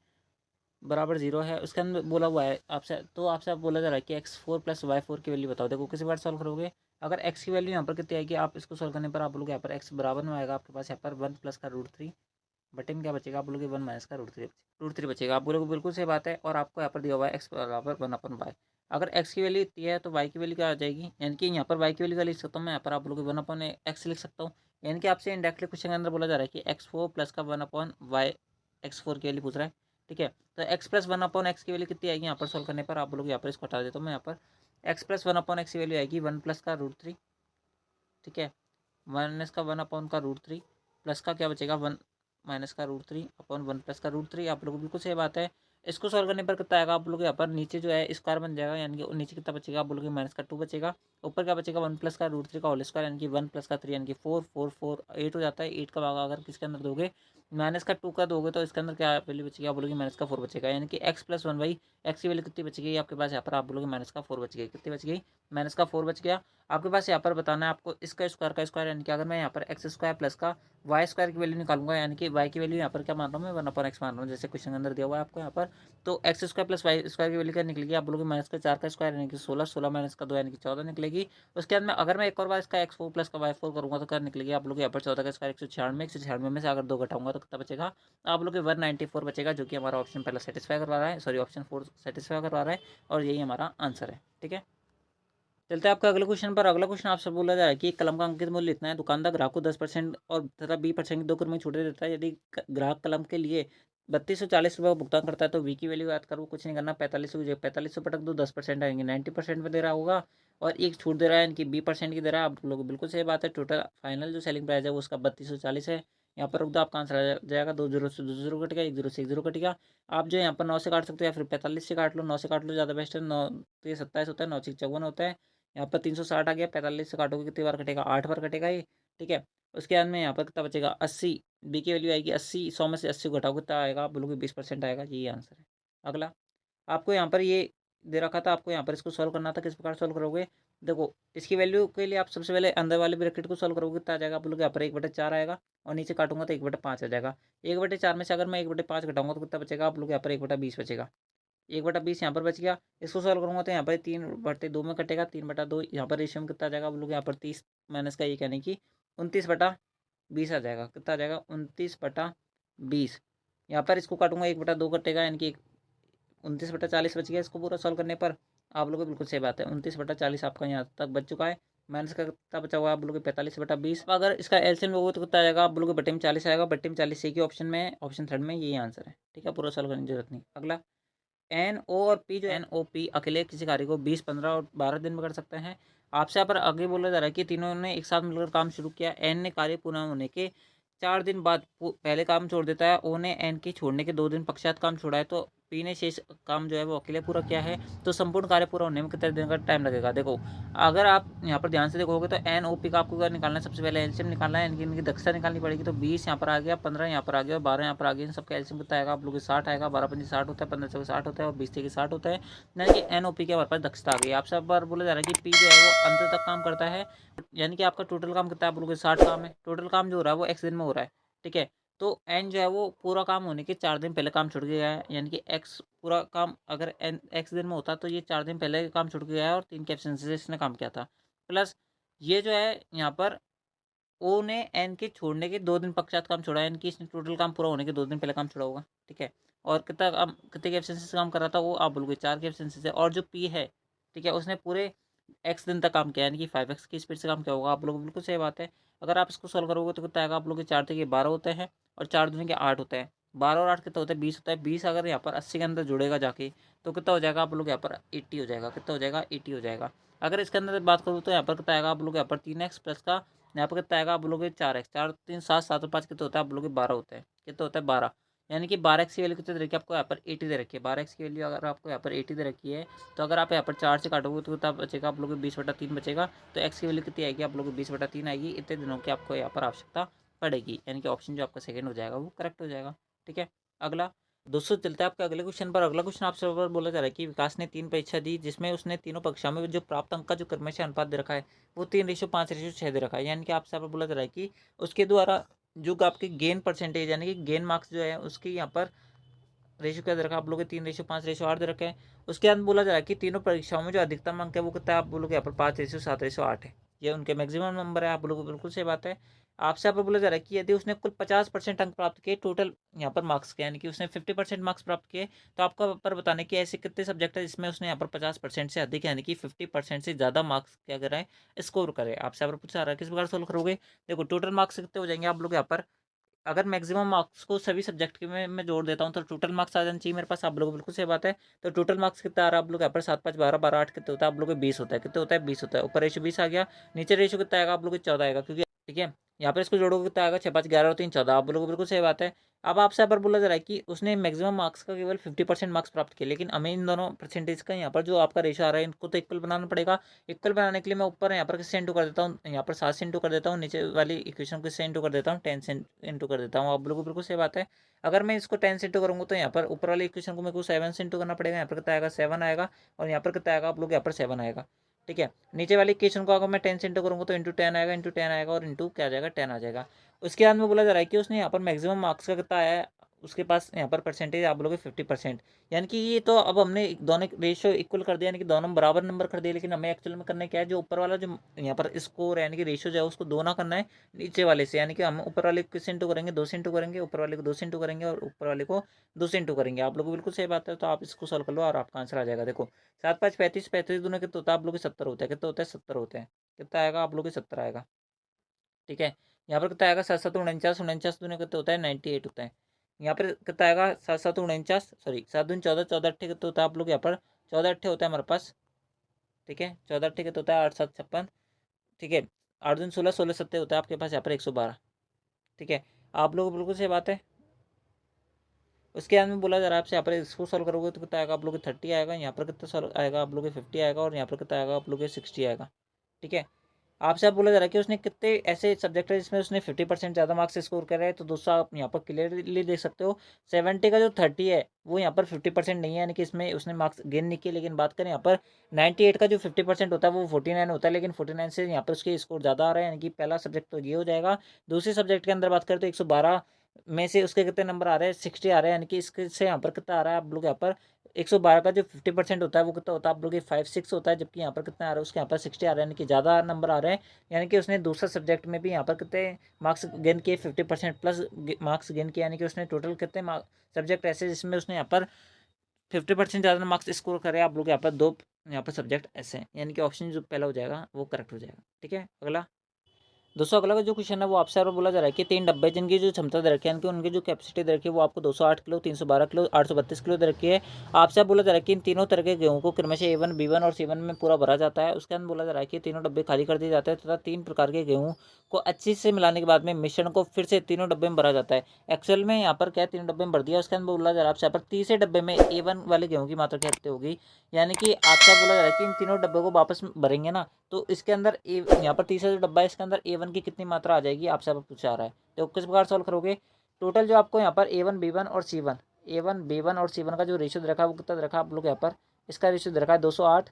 बराबर 0 है, उसके अंदर बोला हुआ है आपसे, तो आपसे आप बोला जा रहा है कि x4 + y4 की वैल्यू बताओ। देखो किसी बार सॉल्व करोगे, अगर x की वैल्यू यहाँ पर कितनी आएगी, आप इसको सॉल्व करने पर आप बोलोगे यहाँ पर x बराबर में आएगा आपके पास यहाँ पर 1+का√3, बटे में क्या बचेगा, आप बोलोगे 1 - का √3 बचेगा, आप बोलोगे बिल्कुल सही बात है। और आपको यहाँ पर दिया हुआ है x बराबर 1/y। अगर x की वैल्यू इतनी है तो y की वैल्यू क्या आ जाएगी, यानी कि यहाँ पर y की वैल्यू क्या लिख सकता हूँ मैं, यहाँ पर आप बोलोगे 1/x लिख सकता हूँ। यानी कि आपसे इंडायरेक्टली क्वेश्चन के अंदर बोला जा रहा है कि x4 + का 1/y, x4 की वैल्यू पूछ रहा है। ठीक है, तो x + 1/x की वैल्यू कितनी आएगी, यहाँ पर सोल्व करने पर आप लोग यहाँ पर इसको हटा देता हूँ मैं, यहाँ पर x + 1/x की वैल्यू आएगी 1+का√3। ठीक है, -का 1/√3 प्लस का क्या बचेगा 1 -का√3/1+का√3, आप लोग बिल्कुल सही बात है। इसको सॉल्व करने पर कितना आएगा, आप लोग यहाँ पर नीचे जो है स्क्वायर बन जाएगा, यानी कि नीचे कितना बचेगा, आप बोलोगे -का 2 बचेगा, ऊपर क्या बचेगा 1+का√3 का होल स्क्वायर, यानी कि 1+का 3 यानी कि 4 4 4 8 हो जाता है। 8 का भाग अगर किसके अंदर दोगे, -का 2 का दोगे तो इसके अंदर क्या वैल्यू बचेगी, आप बोलोगे -का 4 बचेगा, यानी कि x + 1/, एक्स की वैल्यू कितनी बच गई आपके पास, यहाँ पर आप बोलोगे -का 4 बच गई, कितनी बच गई, -का 4 बच गया। आपके पास यहाँ पर बताना है आपको इसका स्क्वायर का स्क्वायर, यानी कि अगर मैं यहाँ पर x² प्लस का y² की वैल्यू निकालूंगा, यानी कि y की वैल्यू यहाँ पर क्या मान रहा हूँ मैं 1/x मान रहा हूँ, जैसे क्वेश्चन के अंदर दिया हुआ है आपको यहाँ पर, तो x² + y² की वैल्यू क्या निकलेगी, आप बोलोगे -4 का स्क्वायर यानी कि 16, 16 - 2 यानी कि 14 निकलेगी। उसके बाद में अगर मैं एक और बार इसका x4 + का y4 करूँगा तो क्या निकलेगी, आप लोग यहाँ पर 14 का स्क्वायर 196, 196 में से अगर 2 घटाऊंगा तो कितना बचेगा, आप लोग 194 बचेगा, जो कि हमारा ऑप्शन पहला सेटिस्फाई करवा रहा है, सॉरी ऑप्शन 4 सेटिस्फाई करवा रहा है, और यही हमारा आंसर है। ठीक है, चलते हैं आपका अगले क्वेश्चन पर। अगला क्वेश्चन आपसे बोला जा रहा है कि एक कलम का अंकित मूल्य इतना है, दुकानदार ग्राहक को 10% और तथा 20% की 2 क्रम में छूटें देता है। यदि ग्राहक कलम के लिए 3240 रुपये का भुगतान करता है तो वी की वैल्यू याद करो, कुछ नहीं करना, 4500 पटक दो 10% आएंगे, 90% में दे रहा होगा और एक छूट दे रहा है, इनकी 20% की दे रहा है। आप लोग बिल्कुल सही बात है, टोटल फाइनल जो सेलिंग प्राइस है वो उसका 3240 है। यहाँ पर रुक दो, आपका आंसर आ जाएगा, 2 जीरो से 2 जीरो कटेगा, 1 जीरो से 1 जीरो कटेगा। आप जो यहाँ पर 9 से काट सकते हो या फिर 45 से काट लो, 9 से काट लो ज़्यादा बेस्ट है, 9 तो ये 27 होता है, 9 6 54 होता है। यहाँ पर 360 आ गया, 45 से काटोगे कितनी बार कटेगा, 8 बार कटेगा ये। ठीक है, उसके बाद में यहाँ पर कितना बचेगा 80, बी की वैल्यू आएगी 80, 100 में से 80 को घटाओ कितना आएगा, आप बोलोगे 20% आएगा, यही आंसर है। अगला आपको यहाँ पर ये दे रखा था, आपको यहाँ पर इसको सॉल्व करना था। किस प्रकार सॉल्व करोगे, देखो इसकी वैल्यू के लिए आप सबसे पहले अंदर वाले ब्रैकेट को सॉल्व करोगे, कितना आ जाएगा आप लोग यहाँ पर 1/4 आएगा, और नीचे काटूंगा तो 1/5 आ जाएगा। 1/4 में से अगर मैं 1/5 घटाऊंगा तो कितना बचेगा आप लोग यहाँ पर 1/20 बचेगा। 1/20 यहाँ पर बच गया। इसको सॉल्व करूंगा तो यहाँ पर 3/2 में कटेगा, 3/2 यहाँ पर रेशियो में कितना आ जाएगा आप लोग यहाँ पर 30 माइनस का 1 यानी कि 29/20 आ जाएगा। कितना आ जाएगा 29/20। यहाँ पर इसको काटूंगा 1/2 कटेगा, यानी कि 29/40 बच गया। इसको पूरा सॉल्व करने पर आप लोगों को बिल्कुल सही बात है, 29/40 आपका यहाँ तक बच चुका है। माइनस का कितना बचा हुआ है आप लोगों को 45/20। अगर इसका एलसीएम लोगोगे तो कितना आ जाएगा आप लोगों को बटे में 40 आएगा। बटे में 40 सी के ऑप्शन में, ऑप्शन थर्ड में यही आंसर है। ठीक है, पूरा सॉल्व करने की जरूरत नहीं। अगला एन ओ और पी, जो एन ओ पी अकेले किसी कार्य को 20, 15 और 12 दिन में कर सकते हैं। आपसे यहाँ पर आगे बोला जा रहा है कि तीनों ने एक साथ मिलकर काम शुरू किया। एन ने कार्य पूर्ण होने के 4 दिन बाद पहले काम छोड़ देता है। ओ ने एन के छोड़ने के 2 दिन पश्चात काम छोड़ा है। तो पी ने शेष काम जो है वो अकेले पूरा किया है। तो संपूर्ण कार्य पूरा होने में कितने दिन का टाइम लगेगा। देखो अगर आप यहाँ पर ध्यान से देखोगे तो एन ओ पी का आपको क्या निकालना है, सबसे पहले एलसीएम निकालना है, इनकी दक्षता निकालनी पड़ेगी। तो 20 यहाँ पर आ गया, 15 यहाँ पर आ गया, 12 यहाँ पर आ गया। इन सबका एलसीएम कितना आएगा आप लोग 60 आएगा। 12×5 60 होता है, 15×6 60 होता है, और 20×3 60 होता है। यानी कि एन ओ पी की हमारे पास दक्षता आ गई। आपसे एक बार बोला जा रहा है कि पी जो है वो अंत तक काम करता है, यानी कि आपका टोटल काम कितना है आप लोग 60 काम है। टोटल काम जो हो रहा है वो एक्स दिन में हो रहा है। ठीक है, तो एन जो है वो पूरा काम होने के 4 दिन पहले काम छुड़ गया है, यानी कि एक्स पूरा काम अगर एन एक्स दिन में होता तो ये 4 दिन पहले काम छुड़ गया है, और 3 के एब्सेंस से इसने काम किया था। प्लस ये जो है यहाँ पर ओ ने एन के छोड़ने के 2 दिन पश्चात काम छोड़ा है, यानी कि इसने टोटल काम पूरा होने के 2 दिन पहले काम छोड़ा होगा। ठीक है, और कितना काम कितने के एब्सेंस से काम कर रहा था वो आप बोलोगे 4 के एब्सेंस से। और जो पी है, ठीक है, उसने पूरे एक्स दिन तक काम किया, यानी कि 5x की स्पीड से काम किया होगा। आप लोग बिल्कुल सही बात है। अगर आप इसको सॉल्व करोगे तो कितना आएगा आप लोग के 4 के 12 होते हैं, और 4 दूनी के 8 होते हैं। 12 और 8 कितना होता है 20 होता है। 20 अगर यहाँ पर 80 के अंदर जुड़ेगा जाके तो कितना हो जाएगा आप लोग यहाँ पर 80 हो जाएगा। कितना हो जाएगा 80 हो जाएगा। अगर इसके अंदर बात करूँ तो यहाँ पर कितना आएगा आप लोग यहाँ पर 3x प्लस का यहाँ पर कितना आएगा आप बोलोगे 4x, 4 3 7 7 और 5 कितना होता है आप बोलोगे 12 होता है। कितना होता है 12, यानी कि 12x की वैल्यू कितनी दे रखी है आपको यहाँ पर 80 दे रखी है। 12x की वैल्यू अगर आपको यहाँ पर 80 दे रखी है, तो अगर आप यहाँ पर 4 से काटोगे तो कितना बचेगा आप लोग 20/3 बचेगा। तो x की वैल्यू कितनी आएगी आप लोग 20/3 आएगी। इतने दिनों की आपको यहाँ पर आवश्यकता पड़ेगी, यानी कि ऑप्शन जो आपका सेकंड हो जाएगा वो करेक्ट हो जाएगा। ठीक है, अगला दोस्तों चलते हैं आपके अगले क्वेश्चन पर। अगला क्वेश्चन आपसे बोला जा रहा है कि विकास ने 3 परीक्षा दी, जिसमें उसने तीनों परीक्षा में जो प्राप्त अंक का जो क्रमशः अनुपात दे रखा है वो 3:5:6 दे रखा है। यानी कि आपसे यहाँ पर बोला जा रहा है कि उसके द्वारा जो आपके गेन परसेंटेज यानी कि गेन मार्क्स जो है उसकी यहाँ पर रेशियो क्या दे रखा है आप लोग 3:5:8 दे रखे हैं। उसके अंदर बोला जा रहा है कि तीनों परीक्षाओं में जो अधिकतम अंक है वो कितना है आप बोलोगे यहाँ पर 5:7:8 है। ये उनके मैक्सिमम नंबर है। आप लोगों को बिल्कुल सही बात है। आपसे यहाँ पर बोला जा रहा है कि यदि उसने कुल 50% अंक प्राप्त किए टोटल यहाँ पर मार्क्स के, यानी कि उसने 50% मार्क्स प्राप्त किए, तो आपको पर बताने कि ऐसे कितने सब्जेक्ट है जिसमें उसने यहाँ पर 50% से अधिक यानी कि 50% से ज़्यादा मार्क्स क्या कर रहा है स्कोर करे। आपसे यहाँ पर पूछा रहा है किस प्रकार सोल्व करोगे। देखो टोटल मार्क्स कितने हो जाएंगे आप लोग यहाँ पर, अगर मैक्सिमम मार्क्स को सभी सब्जेक्ट के में मैं जोड़ देता हूँ तो टोटल मार्क्स आ जाना चाहिए मेरे पास। आप लोगों को बिल्कुल सही बात है। तो टोटल मार्क्स कितना आ रहा है आप लोग यहाँ पर 7 5 12 12 8 कितने होता है आप लोग 20 होता है। कितने होता है 20 होता है। ऊपर रेशो 20 आ गया, नीचे रेशो कितना आएगा आप लोग 14 आएगा, क्योंकि ठीक है यहाँ पर इसको जोड़ोगे कितना आएगा 6 5 11 और 3 14। आप लोगों को बिल्कुल सही बात है। अब आपसे यहाँ पर बोला जा रहा है कि उसने मैक्सिमम मार्क्स का केवल 50% मार्क्स प्राप्त किए, लेकिन हमें इन दोनों परसेंटेज का यहाँ पर जो आपका रेशो आ रहा है इनको तो इक्वल बनाना पड़ेगा। इक्वल बनाने के लिए मैं ऊपर यहाँ पर किससे इंटू कर देता हूँ, यहाँ पर 7 से इंटू कर देता हूँ, नीचे वाली इक्वेशन को किससे इंटू कर देता हूँ 10 से इंटू कर देता हूँ। आप लोगों को बिल्कुल सही बात है। अगर मैं इसको 10 से इंटू करूँगा तो यहाँ पर ऊपर वाली इक्वेशन को मेरे को 7 से इंटू करना पड़ेगा। यहाँ पर कितना आएगा 7 आएगा, और यहाँ पर कितना आएगा आप लोग यहाँ पर 7 आएगा। ठीक है, नीचे वाली इक्वेशन को अगर मैं 10 से इंटू करूँगा तो इंटू 10 आएगा, इंटू 10 आएगा, और इंटू क्या आ जाएगा 10 आ जाएगा। उसके बाद में बोला जा रहा है कि उसने यहाँ पर मैक्सिमम मार्क्स का कितना आया है उसके पास यहाँ पर परसेंटेज आप लोग 50%। यानी कि ये तो अब हमने दोनों रेशियो इक्वल कर दिया, यानी कि दोनों बराबर नंबर कर दिए, लेकिन हमें एक्चुअल में करना क्या है, जो ऊपर वाला जो यहाँ पर स्कोर यानी कि रेशियो जो है उसको दोना करना है नीचे वाले से। यानी कि हम ऊपर वाले को किससे इंटू करेंगे 2 से इंटू करेंगे, ऊपर वाले को 2 से इंटू करेंगे, और ऊपर वाले को 2 से इंटू करेंगे। आप लोग को बिल्कुल सही बात है। तो आप इसको सॉल्व कर लो और आपका आंसर आ जाएगा। देखो 7 5 35 35 दोनों कितना होता है आप लोग 70 होता है। कितना होता है 70 होते हैं। कितना आएगा आप लोग के 70 आएगा। ठीक है, यहाँ पर कितना आएगा 7 7 49 49 दूनी कितना होता है 98 होता है। यहाँ पर कितना आएगा 7 7 49 सॉरी 7 दूनी 14 14 अट्ठे कितना होता है आप लोग यहाँ पर 14 अट्ठे होता है हमारे पास। ठीक है, 14 अट्ठे कितना होता है 8 7 56। ठीक है, 8 दूनी 16 16 सत्ते होता है आपके पास यहाँ पर 112। ठीक है, आप लोग बिल्कुल सही बात है। उसके बाद में बोला जा रहा है आपसे यहाँ पर इसको सॉल्व करोगे तो कितना आएगा आप लोग 30 आएगा, यहाँ पर कितना सॉल्व आएगा आप लोग 50 आएगा, और यहाँ पर कितना आएगा आप लोग 60 आएगा। ठीक है, आपसे आप बोला जा रहा है कि उसने कितने ऐसे सब्जेक्ट है जिसमें उसने 50% ज़्यादा मार्क्स स्कोर करे हैं। तो दोस्तों आप यहाँ पर क्लियरली देख सकते हो 70 का जो 30 है वो यहाँ पर 50% नहीं है, यानी कि इसमें उसने मार्क्स गेन नहीं किए। लेकिन बात करें यहाँ पर 98 का जो 50% होता है वो 49 होता है, लेकिन 49 से यहाँ पर उसके स्कोर ज़्यादा आ रहा है, यानी कि पहला सब्जेक्ट तो ये हो जाएगा। दूसरे सब्जेक्ट के अंदर बात करें तो 112 में से उसके कितने नंबर आ रहे हैं, 60 आ रहे हैं, यानी कि इससे यहाँ पर कितना आ रहा है आप लोग यहाँ पर 112 का जो 50% होता है वो कितना होता है आप लोग 5-6 होता है, जबकि यहाँ पर कितना आ रहा है उसके यहाँ पर 60 आ रहा है, यानी कि ज़्यादा नंबर आ रहे हैं। यानी कि उसने दूसरा सब्जेक्ट में भी यहाँ पर कितने मार्क्स गेन किए, 50% प्लस मार्क्स गेन किए, यानी कि उसने टोटल कितने सब्जेक्ट ऐसे जिसमें उसने यहाँ पर 50% ज़्यादा मार्क्स स्कोर करे। आप लोग यहाँ पर दो यहाँ पर सब्जेक्ट ऐसे हैं, यानी कि ऑप्शन जो पहला हो जाएगा वो करेक्ट हो जाएगा। ठीक है, अगला दोस्तों अगला जो क्वेश्चन है वो आपसे और बोला जा रहा है कि 3 डब्बे जिनकी जो क्षमता दे रखी है, यानी कि उनकी जो कैपेसिटी दे रखी है वो आपको 208 किलो, 312 किलो, 832 किलो दे रखी है। आपसे बोला जा रहा है कि इन तीनों तरह के गेहूं को क्रमशः A1, B1 और C1 में पूरा भरा जाता है। उसके अंदर बोला जा रहा है कि तीनों डब्बे खाली कर दिए जाते हैं तथा 3 प्रकार के गेहूँ को अच्छी से मिलाने के बाद में मिश्रण को फिर से तीनों डब्बे में भरा जाता है। एक्चुअल में यहाँ पर क्या है, तीनों डब्बे में भर दिया। उसके अंदर बोला जा रहा है आपसे यहाँ पर तीसरे डब्बे में A1 वाले गेहूँ की मात्रा कितनी होगी, यानी कि आपसे बोला जा रहा है कि इन तीनों डब्बों को वापस भरेंगे ना, तो इसके अंदर यहाँ पर तीसरा जो डब्बा है इसके अंदर A1 की कितनी मात्रा आ जाएगी आपसे अब पूछा रहा है। तो किस प्रकार सॉल्व करोगे, टोटल जो आपको यहाँ पर A1 B1 और C1 A1 B1 और C1 का जो रेशियो दे रखा है वो कितना दे रखा है आप लोग यहाँ पर, इसका रेशियो दे रखा है 208,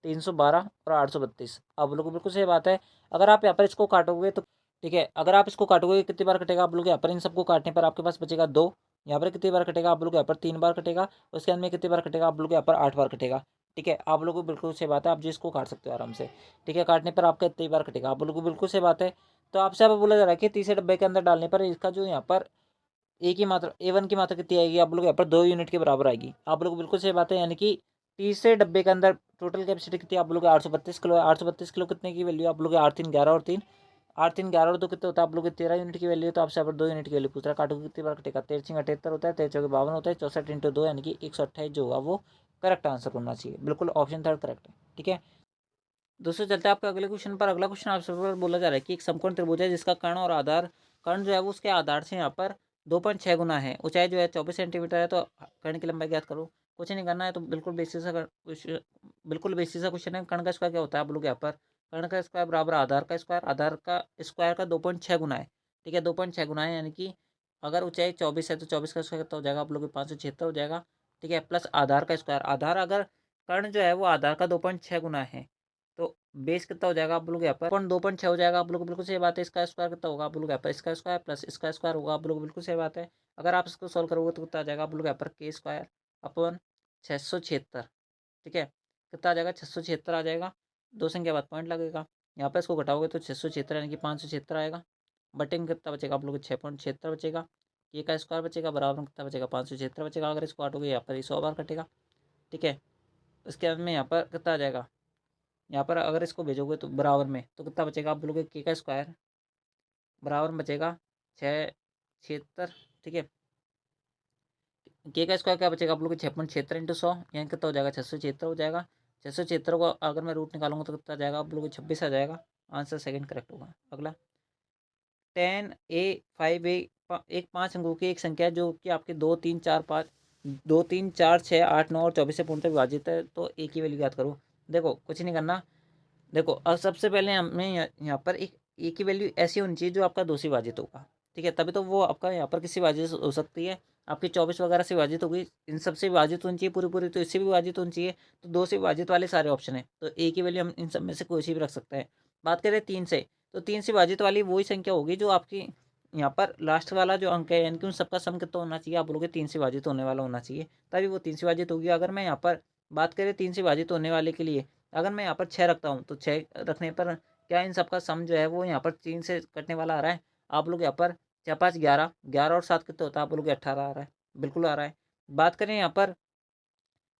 312 और 832। आप लोग को बिल्कुल सही बात है। अगर आप यहाँ पर इसको काटोगे तो ठीक है, अगर आप इसको काटोगे कितनी बार कटेगा आप लोग यहाँ पर, इन सबको काटने पर आपके पास बचेगा 2। यहाँ पर कितनी बार कटेगा आप लोग यहाँ पर 3 बार कटेगा। उसके अंदर में कितनी बार कटेगा आप लोग यहाँ पर 8 बार कटेगा। ठीक है, आप लोगों को बिल्कुल सही बात है, आप जिसको काट सकते हो आराम से। ठीक है, काटने पर आपका इतनी बार कटेगा, आप लोगों को बिल्कुल सही बात है। तो आपसे अब बोला जा रहा है कि तीसरे डब्बे के अंदर डालने पर इसका जो यहाँ पर ए की मात्रा A1 की मात्रा कितनी आएगी आप लोग यहाँ पर 2 यूनिट के बराबर आएगी। आप लोग को बिल्कुल सही बात है, यानी कि तीसरे डब्बे के अंदर टोटल कैपेसिटी कितनी है आप लोग 832 किलो है। 832 किलो कितने की वैल्यू आप लोग 8 3 11 और 3 8 3 11 और 2 कितने होता है आप लोग 13 यूनिट की वैल्यू। तो आपसे यहाँ पर 2 यूनिट की वैल्यू पूछ रहा है, काटो कितनी बार कटेगा, 13 सिंह 78 होता है, 13 चौके 52 होता है, 64 इंटू 2 यानी कि 128 जो होगा वो करेक्ट आंसर होना चाहिए। बिल्कुल ऑप्शन थर्ड करेक्ट है। ठीक है दोस्तों, चलते हैं आपके अगले क्वेश्चन पर। अगला क्वेश्चन आपसे बोला जा रहा है कि एक समकोण त्रिभुज है जिसका कर्ण और आधार, कर्ण जो है वो उसके आधार से यहाँ पर 2.6 गुना है, ऊंचाई जो है 24 सेंटीमीटर है। तो कर्ण की लंबाई ज्ञात करो। कुछ नहीं करना है, तो बिल्कुल बेसिक सा क्वेश्चन है। कर्ण का स्क्वायर क्या होता है आप लोग यहाँ पर, कर्ण का स्क्वायर बराबर आधार का स्क्वायर, आधार का स्क्वायर का 2.6 गुना है। ठीक है, 2.6 गुना है, यानी कि अगर ऊंचाई 24 है तो 24 का स्क्वायर कितना हो जाएगा आप लोग 576 हो जाएगा। ठीक है, प्लस आधार का स्क्वायर, आधार अगर कर्ण जो है वो आधार का 2.6 गुना है तो बेस कितना हो जाएगा आप लोग यहाँ पर 2.6 हो जाएगा। आप लोग बिल्कुल सही बात है। इसका स्क्वायर कितना होगा आप लोग यहाँ पर, इसका स्क्वायर प्लस इसका स्क्वायर होगा। आप लोग बिल्कुल सही बात है। अगर आप इसको सॉल्व करोगे तो कितना आ जाएगा आप लोग यहाँ पर के स्क्वायर अपन 676। ठीक है, कितना आ जाएगा 676 आ जाएगा। दो संख्या बाद पॉइंट लगेगा, यहाँ पर इसको घटाओगे तो 676 यानी कि 576 आएगा। बटे में कितना बचेगा आप लोग 6.76 बचेगा। के का स्क्वायर बचेगा बराबर में कितना बचेगा 576 बचेगा। अगर इसको काटोगे यहाँ पर 100 बार कटेगा। ठीक है, उसके बाद में यहाँ पर कितना आ जाएगा, यहाँ पर अगर इसको भेजोगे तो बराबर में तो कितना बचेगा आप लोग के का स्क्वायर बराबर में बचेगा 676। ठीक है, के का स्क्वायर क्या बचेगा आप लोग 6.76 इंटू 100 यानी कितना हो जाएगा 676 हो जाएगा। 676 को अगर मैं रूट निकालूंगा तो कितना आ जाएगा आप लोग 26 आ जाएगा। आंसर सेकंड करेक्ट होगा। अगला 10A5A एक 5 अंकों की एक संख्या है जो कि आपके 2 3 4 5 2 3 4 6 8 9 और 24 से पूर्णतः विभाजित है। तो ए की वैल्यू याद करो। देखो कुछ नहीं करना, देखो अब सबसे पहले हमें यहाँ पर एक ए की वैल्यू ऐसी होनी चाहिए जो आपका 2 से विभाजित होगा। ठीक है, तभी तो वो आपका यहाँ पर किसी विभाजित हो सकती है। आपकी 24 वगैरह से विभाजित होगी, इन सबसे विभाजित होनी चाहिए पूरी पूरी, तो इससे भी विभाजित होनी चाहिए। तो 2 से विभाजित वाले सारे ऑप्शन है, तो ए की वैल्यू हम इन सब में से कोई सी भी रख सकते हैं। बात करें 3 से, तो 3 से विभाजित वाली वही संख्या होगी जो आपकी यहाँ पर लास्ट वाला जो अंक है, यानी कि उन सबका सम कितना होना चाहिए आप लोगों के 3 से विभाजित होने वाला होना चाहिए, तभी वो 3 से विभाजित होगी। अगर मैं यहाँ पर बात करें 3 से विभाजित होने वाले के लिए, अगर मैं यहाँ पर 6 रखता हूँ तो 6 रखने पर क्या इन सबका सम जो है वो यहाँ पर 3 से कटने वाला आ रहा है। आप लोग यहाँ पर 4 5 11, 11 और 7 कितना होता है आप लोग 18 आ रहा है, बिल्कुल आ रहा है। बात करें यहाँ पर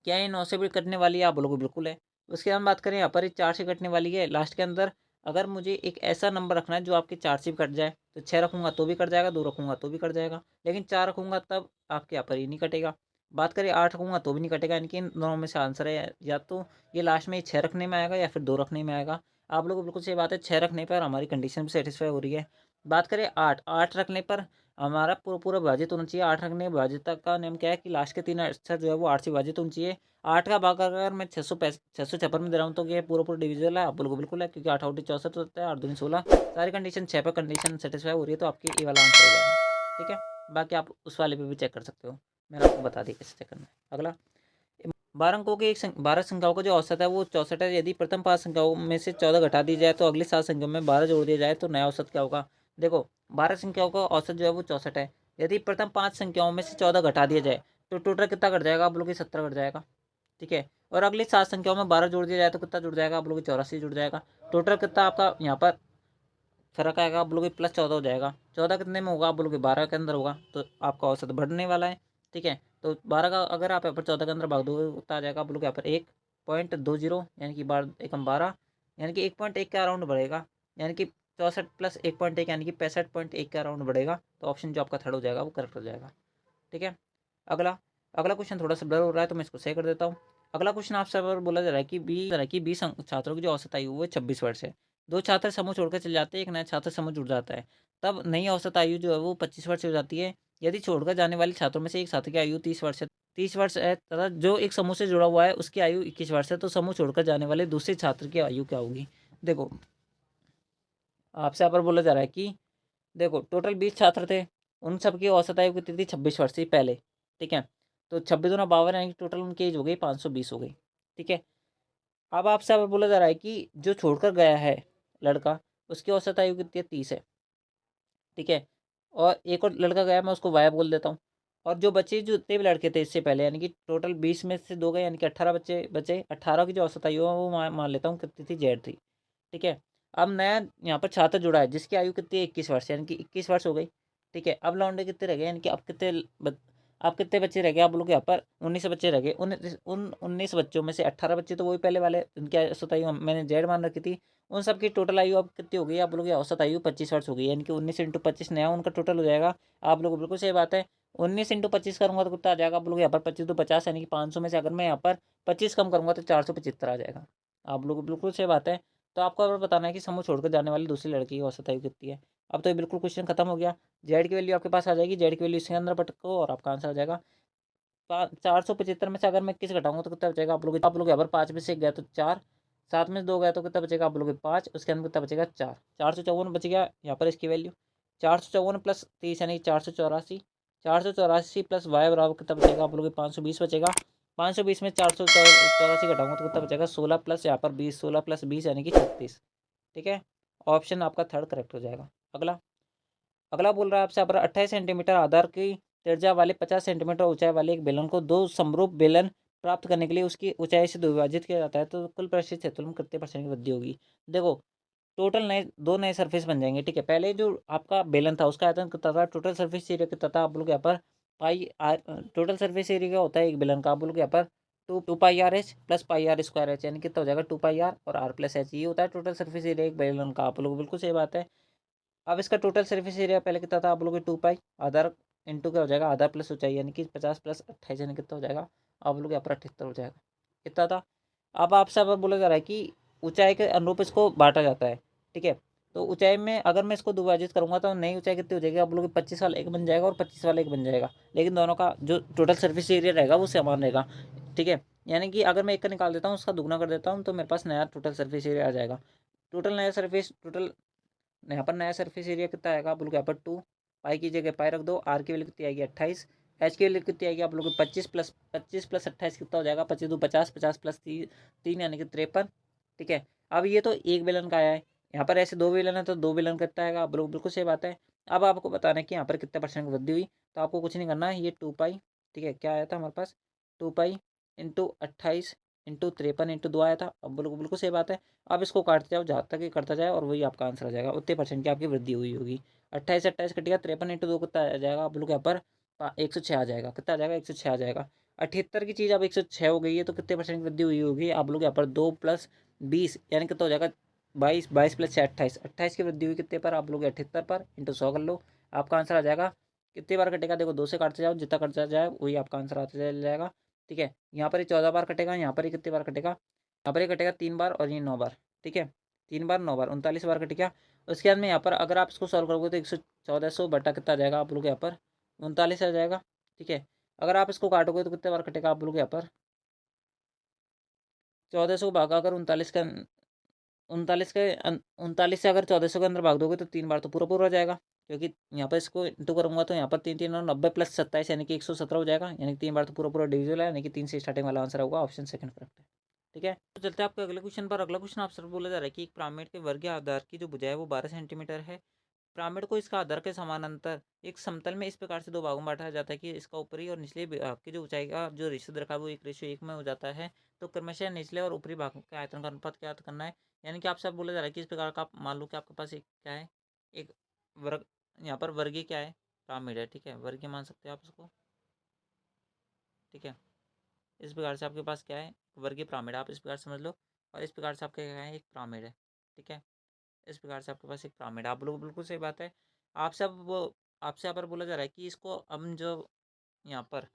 क्या ये 9 से भी कटने वाली है, आप लोगों को बिल्कुल है। उसके बाद हम बात करें यहाँ पर ये 4 से कटने वाली है लास्ट के अंदर। अगर मुझे एक ऐसा नंबर रखना है जो आपके 4 से भी कट जाए, तो 6 रखूँगा तो भी कट जाएगा, 2 रखूँगा तो भी कट जाएगा, लेकिन 4 रखूँगा तब आपके यहाँ पर ये नहीं कटेगा। बात करें 8 रखूँगा तो भी नहीं कटेगा, यानी कि इन दोनों में से आंसर है या तो ये लास्ट में 6 रखने में आएगा या फिर 2 रखने में आएगा। आप लोगों को बिल्कुल सही बात है, 6 रखने पर हमारी कंडीशन भी सेटिस्फाई हो रही है। बात करें 8, 8 रखने पर हमारा पूरा पूरा विभाजित होना चाहिए। 8 रखने विभाजित का नियम क्या है कि लास्ट के 3 अक्षर जो है वो 8 से विभाजित होना चाहिए। 8 का भाग अगर मैं 656 में दे रहा हूँ तो ये पूरा पूरा डिविजिबल है। आप बिल्कुल बिल्कुल है, क्योंकि 8 आउटी 64 होता है, 8 दूनी 16। सारी कंडीशन 6 पे कंडीशन सेटिस्फाई हो रही है तो आपकी ये वाला आंसर हो जाएगा। ठीक है, बाकी आप उस वाले पे भी चेक कर सकते हो, मैंने आपको बता दिया कैसे चेक करना है। अगला, 12 अंकों की 12 संख्याओं का जो औसत है वो 64 है। यदि प्रथम 5 संख्याओं में से 14 घटा दी जाए तो अगली 7 संख्याओं में 12 जोड़ दिया जाए तो नया औसत क्या होगा। देखो, 12 संख्याओं का औसत जो है वो 64 है। यदि प्रथम 5 संख्याओं में से 14 घटा दिया जाए तो टोटल कितना घट जाएगा, आप लोग 17 घट जाएगा। ठीक है, और अगली 7 संख्याओं में 12 जोड़ दिया जाए तो कितना जुड़ जाएगा, आप लोग 84 जुड़ जाएगा। टोटल कितना आपका यहाँ पर फर्क आएगा, आप बोलोगे +14 हो जाएगा। 14 कितने में होगा, आप बोलोगे 12 के अंदर होगा, तो आपका औसत बढ़ने वाला है। ठीक है, तो 12 का अगर आप यहाँ पर 14 के अंदर भाग दोगे उतना आ जाएगा, आप बोलोगे यहाँ पर 1.20, यानी कि 12 यानी कि 1.1 के अराउंड बढ़ेगा, यानी कि 64 + 1.1 यानी कि 65.1 के अराउंड बढ़ेगा। तो ऑप्शन जो आपका थर्ड हो जाएगा वो करेक्ट हो जाएगा। ठीक है, अगला अगला क्वेश्चन थोड़ा सा ब्लर हो रहा है तो मैं इसको सही कर देता हूँ। अगला क्वेश्चन आपसे बोला जा रहा है कि 20 छात्रों की जो औसत आयु वो 26 वर्ष है। दो छात्र समूह छोड़कर चले जाते हैं, एक नया छात्र समूह जुड़ जाता है, तब नई औसत आयु जो है वो 25 वर्ष हो जाती है। यदि छोड़कर जाने वाले छात्रों में से एक छात्र की आयु 30 वर्ष है तथा जो एक समूह से जुड़ा हुआ है उसकी आयु 21 वर्ष है, तो समूह छोड़कर जाने वाले दूसरे छात्र की आयु क्या होगी। देखो, आपसे यहाँ पर बोला जा रहा है कि देखो टोटल 20 छात्र थे, उन सबकी औसत आयु कितनी थी, 26 वर्ष से पहले। ठीक है, तो 26 दूना 52 यानी कि टोटल उनकी एज हो गई 520 हो गई। ठीक है, अब आपसे अब बोला जा रहा है कि जो छोड़कर गया है लड़का, उसकी औसत आयु कितनी है, 30 है। ठीक है, और एक और लड़का गया, मैं उसको वाया बोल देता हूँ। और जो बच्चे जो जितने भी लड़के थे इससे पहले, यानी कि टोटल 20 में से 2 गए, यानी कि 18 बच्चे बचे। 18 की जो औसत आयु है वो मान लेता हूँ कितनी थी, जेड थी। ठीक है, अब नया यहाँ पर छात्र जुड़ा है जिसकी आयु कितनी है, 21 वर्ष, यानी कि 21 वर्ष हो गई। ठीक है, अब लौंडे कितने रह गए, यानी कि अब कितने बच्चे रह गए, आप लोग यहाँ पर 19 बच्चे रह गए। उन 19 बच्चों में से 18 बच्चे तो वही पहले वाले, उनकी औसत आयु मैंने जेड मान रखी थी। उन सबकी टोटल आयु अब कितनी हो गई, आप लोग की औसत आयु 25 वर्ष हो गई, यानी कि 19 × 25 नया उनका टोटल हो जाएगा। आप लोग बिल्कुल सही बात है, 19 × 25 करूँगा तो कितना आ जाएगा, आप लोग यहाँ पर 25 तो 50, यानी कि 500 में से अगर मैं यहाँ पर 25 कम करूँगा तो 475 आ जाएगा। आप लोग बिल्कुल सही बात है। तो आपको अगर बताना है कि समूह छोड़कर जाने वाली दूसरी लड़की की औसत आयु कितनी है। अब तो ये बिल्कुल क्वेश्चन खत्म हो गया। जेड की वैल्यू आपके पास आ जाएगी, जेड की वैल्यू इसके अंदर पटको और आपका आंसर आ जाएगा। 475 में से अगर मैं किस घटाऊंगा तो कितना बचेगा, आप लोग यहाँ पर 5 में से 1 गया तो 4, 7 में से 2 गया तो कितना बचेगा, आप लोग 5, उसके अंदर कितना बचेगा 4, 454 बच गया यहाँ पर इसकी वैल्यू। 454 + 30 यानी 484, 484 + y बराबर कितना बचेगा, आप लोग 520 बचेगा। 520 में 484 घटाऊंगा तो कितना बचेगा, 16 प्लस यहाँ पर 20, 16 + 20 यानी कि 36। ठीक है, ऑप्शन आपका थर्ड करेक्ट हो जाएगा। अगला अगला बोल रहा है आपसे, यहाँ पर 28 सेंटीमीटर आधार की त्रिज्या वाले 50 सेंटीमीटर ऊंचाई वाले एक बेलन को दो समरूप बेलन प्राप्त करने के लिए उसकी ऊंचाई से विभाजित किया जाता है, तो कुल पृष्ठीय क्षेत्रफल में कितने % की वृद्धि होगी। देखो, टोटल दो नए सरफेस बन जाएंगे। ठीक है, पहले जो आपका बेलन था उसका आयतन कितना था, टोटल सरफेस एरिया कितना था, आप लोग यहाँ पर टोटल सरफेस एरिया क्या होता है एक बेलन का, आप लोग यहाँ पर 2πr/h + πr² यानी कितना हो जाएगा, 2πr और r+h, ये होता है टोटल सरफेस एरिया एक बेलन का। आप लोग बिल्कुल सही बात है। अब इसका टोटल सरफेस एरिया पहले कितना था, आप लोग 2π आधार इंटू क्या हो जाएगा, आधार प्लस ऊंचाई, यानी कि 50 + 28 यानी कितना हो जाएगा, आप लोग यहाँ पर 78 हो जाएगा। कितना था। अब आपसे अब बोला जा रहा है कि ऊंचाई के अनुरूप इसको बांटा जाता है। ठीक है, तो ऊंचाई में अगर मैं इसको विभाजित करूंगा तो नई ऊंचाई कितनी हो जाएगी, आप लोग 25 वाला एक बन जाएगा और 25 वाला एक बन जाएगा, लेकिन दोनों का जो टोटल सर्फेस एरिया रहेगा वो समान रहेगा। ठीक है, यानी कि अगर मैं एक का निकाल देता हूँ उसका दुगना कर देता हूँ तो मेरे पास नया टोटल सर्फेस एरिया आ जाएगा। टोटल यहाँ पर नया सरफेस एरिया कितना आएगा, आप लोग यहाँ पर 2 पाई की जगह पाई रख दो, आर की वैल्यू कितनी आएगी 28, एच की वैल्यू कितनी आएगी, आप लोग 25 + 28 कितना हो जाएगा, 25 × 2 = 50, 50 + 3 यानी कि 53। ठीक है, अब ये तो एक बेलन का आया है, यहाँ पर ऐसे दो बेलन है तो दो बेलन कितना आएगा, आप लोग बिल्कुल सही बात है। अब आपको बताना है कि यहाँ पर कितने % की वृद्धि हुई, तो आपको कुछ नहीं करना है, ये 2π, ठीक है, क्या आया था हमारे पास 2π × 28 × 53 × 2 आया था। अब बिल्कुल बिल्कुल सही बात है। अब इसको काटते जाओ जहाँ तक ये करता जाए और वही आपका आंसर आ जाएगा, उतने % की आपकी वृद्धि हुई होगी। 28 से 28 कटेगा, 53 × 2 कितना आ जाएगा, आप लोग यहाँ पर 106 आ जाएगा, कितना आ जाएगा 106 आ जाएगा। 78 की चीज़ अब 106 हो गई है तो कितने % की वृद्धि हुई होगी, आप लोग यहाँ पर 2 + 20 यानी कितना हो जाएगा 22, 22 + 6 28, 28 की वृद्धि हुई कितने पर, आप लोग 78 पर इंटू 100 कर लो, आपका आंसर आ जाएगा। कितनी बार कटेगा, देखो 2 से काटते जाओ, जितना कटता जाए वही आपका आंसर आता चल जाएगा। ठीक है, यहाँ पर ही 14 बार कटेगा, यहाँ पर ही कितनी बार कटेगा, यहाँ पर ही कटेगा 3 बार और ये 9 बार। ठीक है, 3 बार 9 बार 39 बार कट गया। उसके बाद में यहाँ पर अगर आप इसको सॉल्व करोगे तो 1400 बटा कितना आ जाएगा आप लोग यहाँ पर 39 आ जाएगा। ठीक है, अगर आप इसको काटोगे तो कितने बार कटेगा आप लोग यहाँ पर 1400 भागा अगर 39 से अगर 1400 के अंदर भाग दोगे तो 3 बार तो पूरा पूरा हो जाएगा, क्योंकि यहाँ पर इसको इंटू करूंगा तो यहाँ पर 3 3 और 90 प्लस 27 यानी कि 117 हो जाएगा, यानी कि 3 बार तो पूरा पूरा डिविजिबल है, यानी कि 3 से स्टार्टिंग वाला आंसर होगा ऑप्शन सेकंड करेक्ट है। ठीक है, तो चलते हैं आपके अगले क्वेश्चन पर। अगला क्वेश्चन आपसे बोला जा रहा है कि एक पिरामिड के वर्ग या आधार की जो भुजा है वो 12 सेंटीमीटर है। पिरामिड को इसका आधार के समानांतर एक समतल में इस प्रकार से दो भागों में बांटा जाता है कि इसका ऊपरी और निचले भाग की जो ऊंचाई का जो रेशियो दे रखा है वो 1:1 में हो जाता है। तो क्रमशः निचले और ऊपरी भागों के आयतन का अनुपात क्या करना है। यानी कि आपसे आप बोला जा रहा है कि इस प्रकार का आप मान लो कि आपके पास एक क्या है, एक वर्ग, यहाँ पर वर्गीय क्या है, पिरामिड है। ठीक है, वर्गीय मान सकते हैं आप इसको। ठीक है, इस प्रकार से आपके पास क्या है, वर्गीय पिरामिड आप इस प्रकार समझ लो, और इस प्रकार से आपके क्या है, एक पिरामिड है। ठीक है, इस प्रकार से आपके पास एक पिरामिड है। आप लोग बिल्कुल सही बात है। आपसे अब वो आपसे यहाँ पर बोला जा रहा है कि इसको हम जो यहाँ पर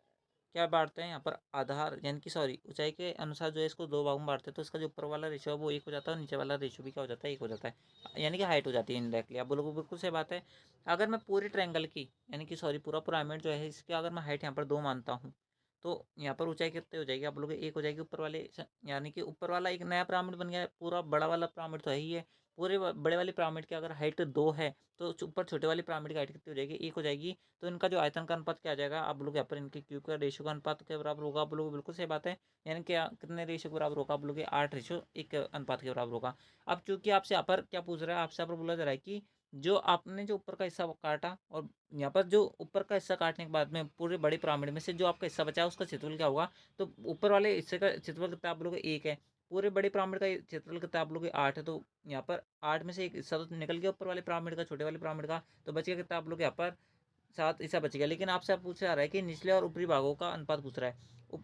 क्या बांटते हैं, यहाँ पर आधार यानी कि सॉरी ऊंचाई के अनुसार जो है इसको दो भागों में बांटते हैं, तो इसका जो ऊपर वाला रेशियो है वो 1 हो जाता है और नीचे वाला रेशियो भी क्या हो जाता है, 1 हो जाता है, यानी कि हाइट हो जाती है इनडायरेक्टली। आप बोलोगे बिल्कुल सही बात है। अगर मैं पूरे ट्रायंगल की यानी कि सॉरी पूरा पिरामिड जो है इसकी अगर मैं हाइट यहाँ पर 2 मानता हूँ, तो यहाँ पर ऊंचाई कितनी हो जाएगी आप बोलोगे 1 हो जाएगी ऊपर वाले यानी कि ऊपर वाला एक नया पिरामिड बन गया। पूरा बड़ा वाला पिरामिड तो है ही है, पूरे बड़े वाले पिरामिड की अगर हाइट 2 है तो ऊपर छोटे वाली पिरामिड की हाइट कितनी हो जाएगी, 1 हो जाएगी। तो इनका जो आयतन का अनुपात क्या आ जाएगा आप लोग यहाँ पर इनके क्यूब का रेशियो का अनुपात के बराबर होगा। आप लोग बिल्कुल सही बात है, यानी क्या कितने रेशियो के बराबर होगा आप लोग 8:1 अनुपात के बराबर होगा। अब चूंकि आपसे यहाँ पर क्या पूछ रहा है, आपसे यहाँ पर बोला जा रहा है कि जो आपने जो ऊपर का हिस्सा काटा और यहाँ पर जो ऊपर का हिस्सा काटने के बाद में पूरे बड़े पिरामिड में से जो आपका हिस्सा बचा है उसका क्षेत्रफल क्या होगा। तो ऊपर वाले हिस्से का क्षेत्रफल कितना आप लोग 1 है, पूरे बड़े पिरामिड का क्षेत्रफल कितना आप लोग 8 है। तो यहाँ पर 8 में से एक हिस्सा तो निकल गया ऊपर वाले पिरामिड का, छोटे वाले पिरामिड का, तो बच गया कितना आप लोग यहाँ पर 7 हिस्सा बच गया। लेकिन आपसे पूछ रहा है कि निचले और ऊपरी भागों का अनुपात पूछ रहा है,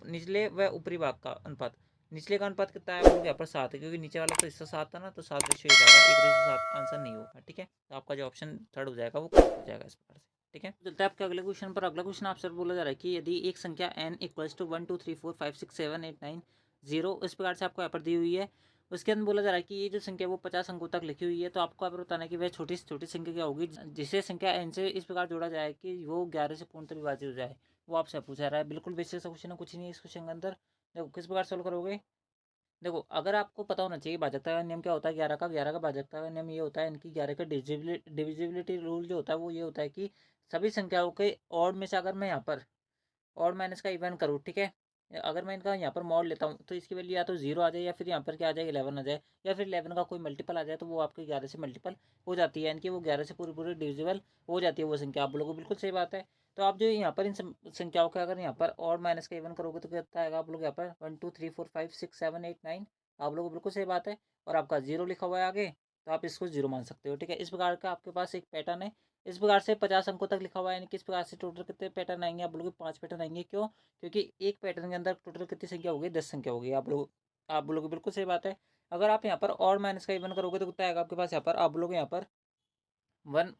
निचले व ऊपरी भाग का अनुपात। निचले का अनुपात कितना है आप लोग यहाँ पर 7 है, क्योंकि नीचे वाला तो हिस्सा 7 था ना, तो 7:1 जाएगा, 1:7 आंसर नहीं होगा। ठीक है, तो आपका जो ऑप्शन थर्ड हो जाएगा वो करेक्ट हो जाएगा इस प्रकार से। ठीक है, चलते हैं आपके अगले क्वेश्चन पर। अगला क्वेश्चन आपसे बोला जा रहा है कि यदि एक संख्या n इक्वल्स टू 1 2 3 4 5 6 7 8 9 0 इस प्रकार से आपको यहाँ पर दी हुई है, उसके अंदर बोला जा रहा है कि ये जो संख्या वो 50 अंकों तक लिखी हुई है। तो आपको यहाँ पर बताना है कि वह छोटी से छोटी संख्या क्या होगी जिसे संख्या n से इस प्रकार जोड़ा जाए कि वो 11 से पूर्णतः विभाजित हो जाए। वो आपसे पूछा रहा है, बिल्कुल बेसिक सा क्वेश्चन है, कुछ नहीं है इस क्वेश्चन के अंदर। देखो किस प्रकार सोल्व करोगे। देखो अगर आपको पता होना चाहिए भाजकता का नियम क्या होता है, 11 का भाजकता का नियम ये होता है, इनकी 11 का डिविजिबिलिटी रूल जो होता है वो ये होता है कि सभी संख्याओं के ऑड में से अगर मैं यहाँ पर और माइनस का इवन करूँ, ठीक है, अगर मैं इनका यहाँ पर मॉड लेता हूँ तो इसकी वैल्यू या तो 0 आ जाए या फिर यहाँ पर क्या आ जाए 11 आ जाए, या फिर 11 का कोई मल्टीपल आ जाए, तो वो आपके 11 से मल्टीपल हो जाती है, यानी कि वो 11 से पूरी पूरी डिविजिबल हो जाती है वो संख्या। आप लोगों को बिल्कुल सही बात है। तो आप जो यहाँ पर इन संख्याओं का अगर यहाँ पर और माइनस का इवन करोगे तो कितना आएगा आप लोग यहाँ पर 1 2 3 4 5 6 7 8 9। आप लोगों को बिल्कुल सही बात है, और आपका 0 लिखा हुआ है आगे, तो आप इसको 0 मान सकते हो। ठीक है, इस प्रकार का आपके पास एक पैटर्न है। इस प्रकार से 50 अंकों तक लिखा हुआ है, यानी कि इस प्रकार से टोटल कितने पैटर्न आएंगे आप लोग 5 पैटर्न आएंगे। क्यों, क्योंकि एक पैटर्न के अंदर टोटल कितनी संख्या होगी 10 संख्या होगी। आप बोलोगे बिल्कुल सही बात है। अगर आप यहाँ पर और माइनस का इवन करोगे तो कितना आएगा आपके पास, यहाँ पर आप लोग यहाँ पर 1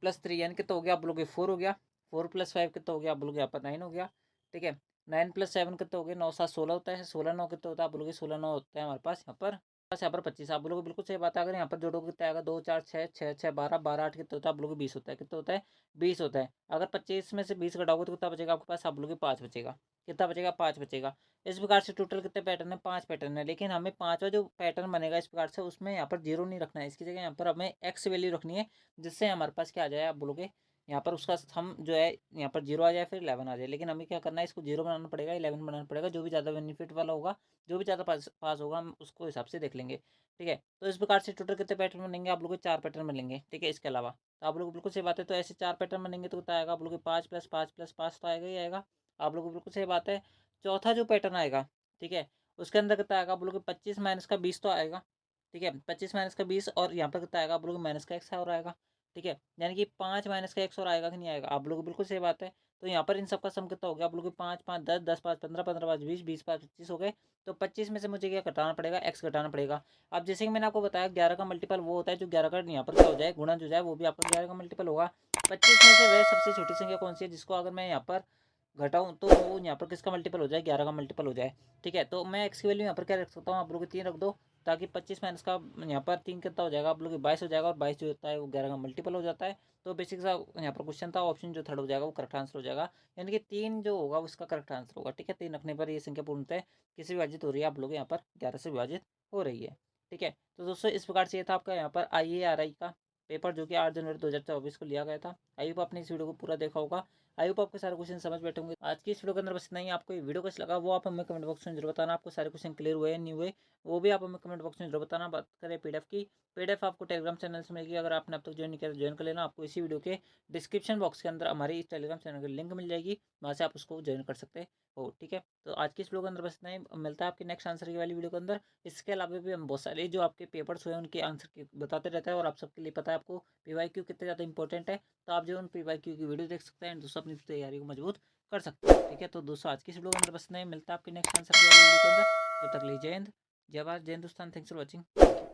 + 3 यानी कितना हो गया आप बोलोगे 4 हो गया, 4 + 5 कितना हो गया आप बोलोगे यहाँ पर 9 हो गया। ठीक है, 9 + 7 कितना हो गया 9 7 16 होता है, 16 9 कितना होता है आप बोलोगे 16 9 होता है हमारे पास यहाँ पर 25। आप बोलोगे बिल्कुल सही बात है। अगर यहाँ पर जोड़ोगे कितना आएगा 2 4 6 6 6 12 12 8 कितना होता है आप लोग 20 होता है, कितना होता है 20 होता है। अगर 25 में से 20 घटाओगे तो कितना बचेगा आपके पास, आप बोलोगे 5 बचेगा। कितना बचेगा 5 बचेगा। इस प्रकार से टोटल कितने पैटर्न है 5 पैटर्न है, लेकिन हमें पांचवा जो पैटर्न बनेगा इस प्रकार से उसमें यहाँ पर 0 नहीं रखना है, इसकी जगह यहाँ पर हमें एक्स वैल्यू रखनी है, जिससे हमारे पास क्या आ जाए आप बोलोगे यहाँ पर उसका हम जो है यहाँ पर 0 आ जाए फिर 11 आ जाए। लेकिन हमें क्या करना है, इसको 0 बनाना पड़ेगा 11 बनाना पड़ेगा, जो भी ज़्यादा बेनिफिट वाला होगा, जो भी ज़्यादा पास होगा हम उसको हिसाब से देख लेंगे। ठीक है, तो इस प्रकार से टोटल कितने पैटर्न बनेंगे आप लोग 4 पैटर्न बनेंगे। ठीक है, इसके अलावा तो आप लोग बिल्कुल सही बात है। तो ऐसे 4 पैटर्न बनेंगे तो कितना आएगा आप लोग 5 + 5 + 5 तो आएगा ही आएगा। आप लोग बिल्कुल सही बात है। चौथा जो पैटर्न आएगा, ठीक है, उसके अंदर कितना आएगा आप लोग 25 माइनस का 20 तो आएगा। ठीक है, 25 माइनस का 20 और यहाँ पर कितना आएगा आप लोग माइनस का 1 और आएगा। ठीक है, यानी कि 5 माइनस का 1 और आएगा कि नहीं आएगा, आप लोग बिल्कुल सही बात है। तो यहाँ पर इन सबका सम कितना हो गया आप लोग 5 5 10 10 5 15 15 5 20 20 5 25 हो गए। तो 25 में से मुझे क्या घटाना पड़ेगा, एक्स घटाना पड़ेगा। अब जैसे कि मैंने आपको बताया 11 का मल्टीपल वो होता है जो 11 का यहाँ पर क्या हो जाए गुणा जो जाए वो भी आपका 11 का मल्टीपल होगा। 25 में से वह सबसे छोटी संख्या कौन सी है जिसको अगर मैं यहाँ पर घटाऊं तो वो यहाँ पर किसका मल्टीपल हो जाए 11 का मल्टीपल हो जाए। ठीक है, तो मैं एक्स की वैल्यू यहाँ पर क्या रख सकता हूँ आप लोग 3 रख दो, ताकि 25 माइनस का यहाँ पर 3 कितना हो जाएगा आप लोग 22 हो जाएगा, और 22 जो होता है वो 11 का मल्टीपल हो जाता है। तो बेसिक सा यहाँ पर क्वेश्चन था, ऑप्शन जो थर्ड हो जाएगा वो करेक्ट आंसर हो जाएगा, यानी कि 3 जो होगा उसका करेक्ट आंसर होगा। ठीक है, 3 रखने पर ये संख्या पूर्णतः किसी विभाजित हो रही है, आप लोग यहाँ पर 11 से विभाजित हो रही है। ठीक है, तो दोस्तों इस प्रकार से ये था आपका यहाँ पर IARI का पेपर, जो कि 8 जनवरी 2024 को लिया गया था। आई होप आपने इस वीडियो को पूरा देखा होगा, आई होप आपके सारे क्वेश्चन समझ बैठे होंगे। आज की इस वीडियो के अंदर बस इतना ही। आपको ये वीडियो कैसा लगा वो आप हमें कमेंट बॉक्स में जरूर बताना। आपको सारे क्वेश्चन क्लियर हुए या नहीं हुए वो भी आप हमें कमेंट बॉक्स में जरूर बताना। बात करें PDF की, PDF आपको टेलीग्राम चैनल से मिलेगी, अगर आपने अब तक ज्वाइन नहीं किया तो ज्वाइन कर लेना। आपको इसी वीडियो के डिस्क्रिप्शन बॉक्स के अंदर हमारी इस टेलीग्राम चैनल की लिंक मिल जाएगी, वहाँ से आप उसको ज्वाइन कर सकते हो। ठीक है, तो आज की इस वीडियो के अंदर बस इतना ही। मिलता है आपके नेक्स्ट आंसर की वाली वीडियो के अंदर। इसके अलावा भी हम बहुत सारे जो आपके पेपर्स हुए हैं उनके आंसर की बताते रहते हैं, और आप सबके लिए पता है आपको PYQ कितने ज़्यादा इंपॉर्टेंट है, तो आप जो उन PYQ की वीडियो देख सकते हैं, दोस्तों अपनी तैयारी को मजबूत कर सकते हैं। ठीक है, तो दोस्तों आज की इस वीडियो के अंदर बस नहीं। मिलता है आपके नेक्स्ट आंसर की वाली वीडियो के अंदर। जब तक लिए जय हिंद, जय भारत, जय हिंदुस्तान। Thanks for watching.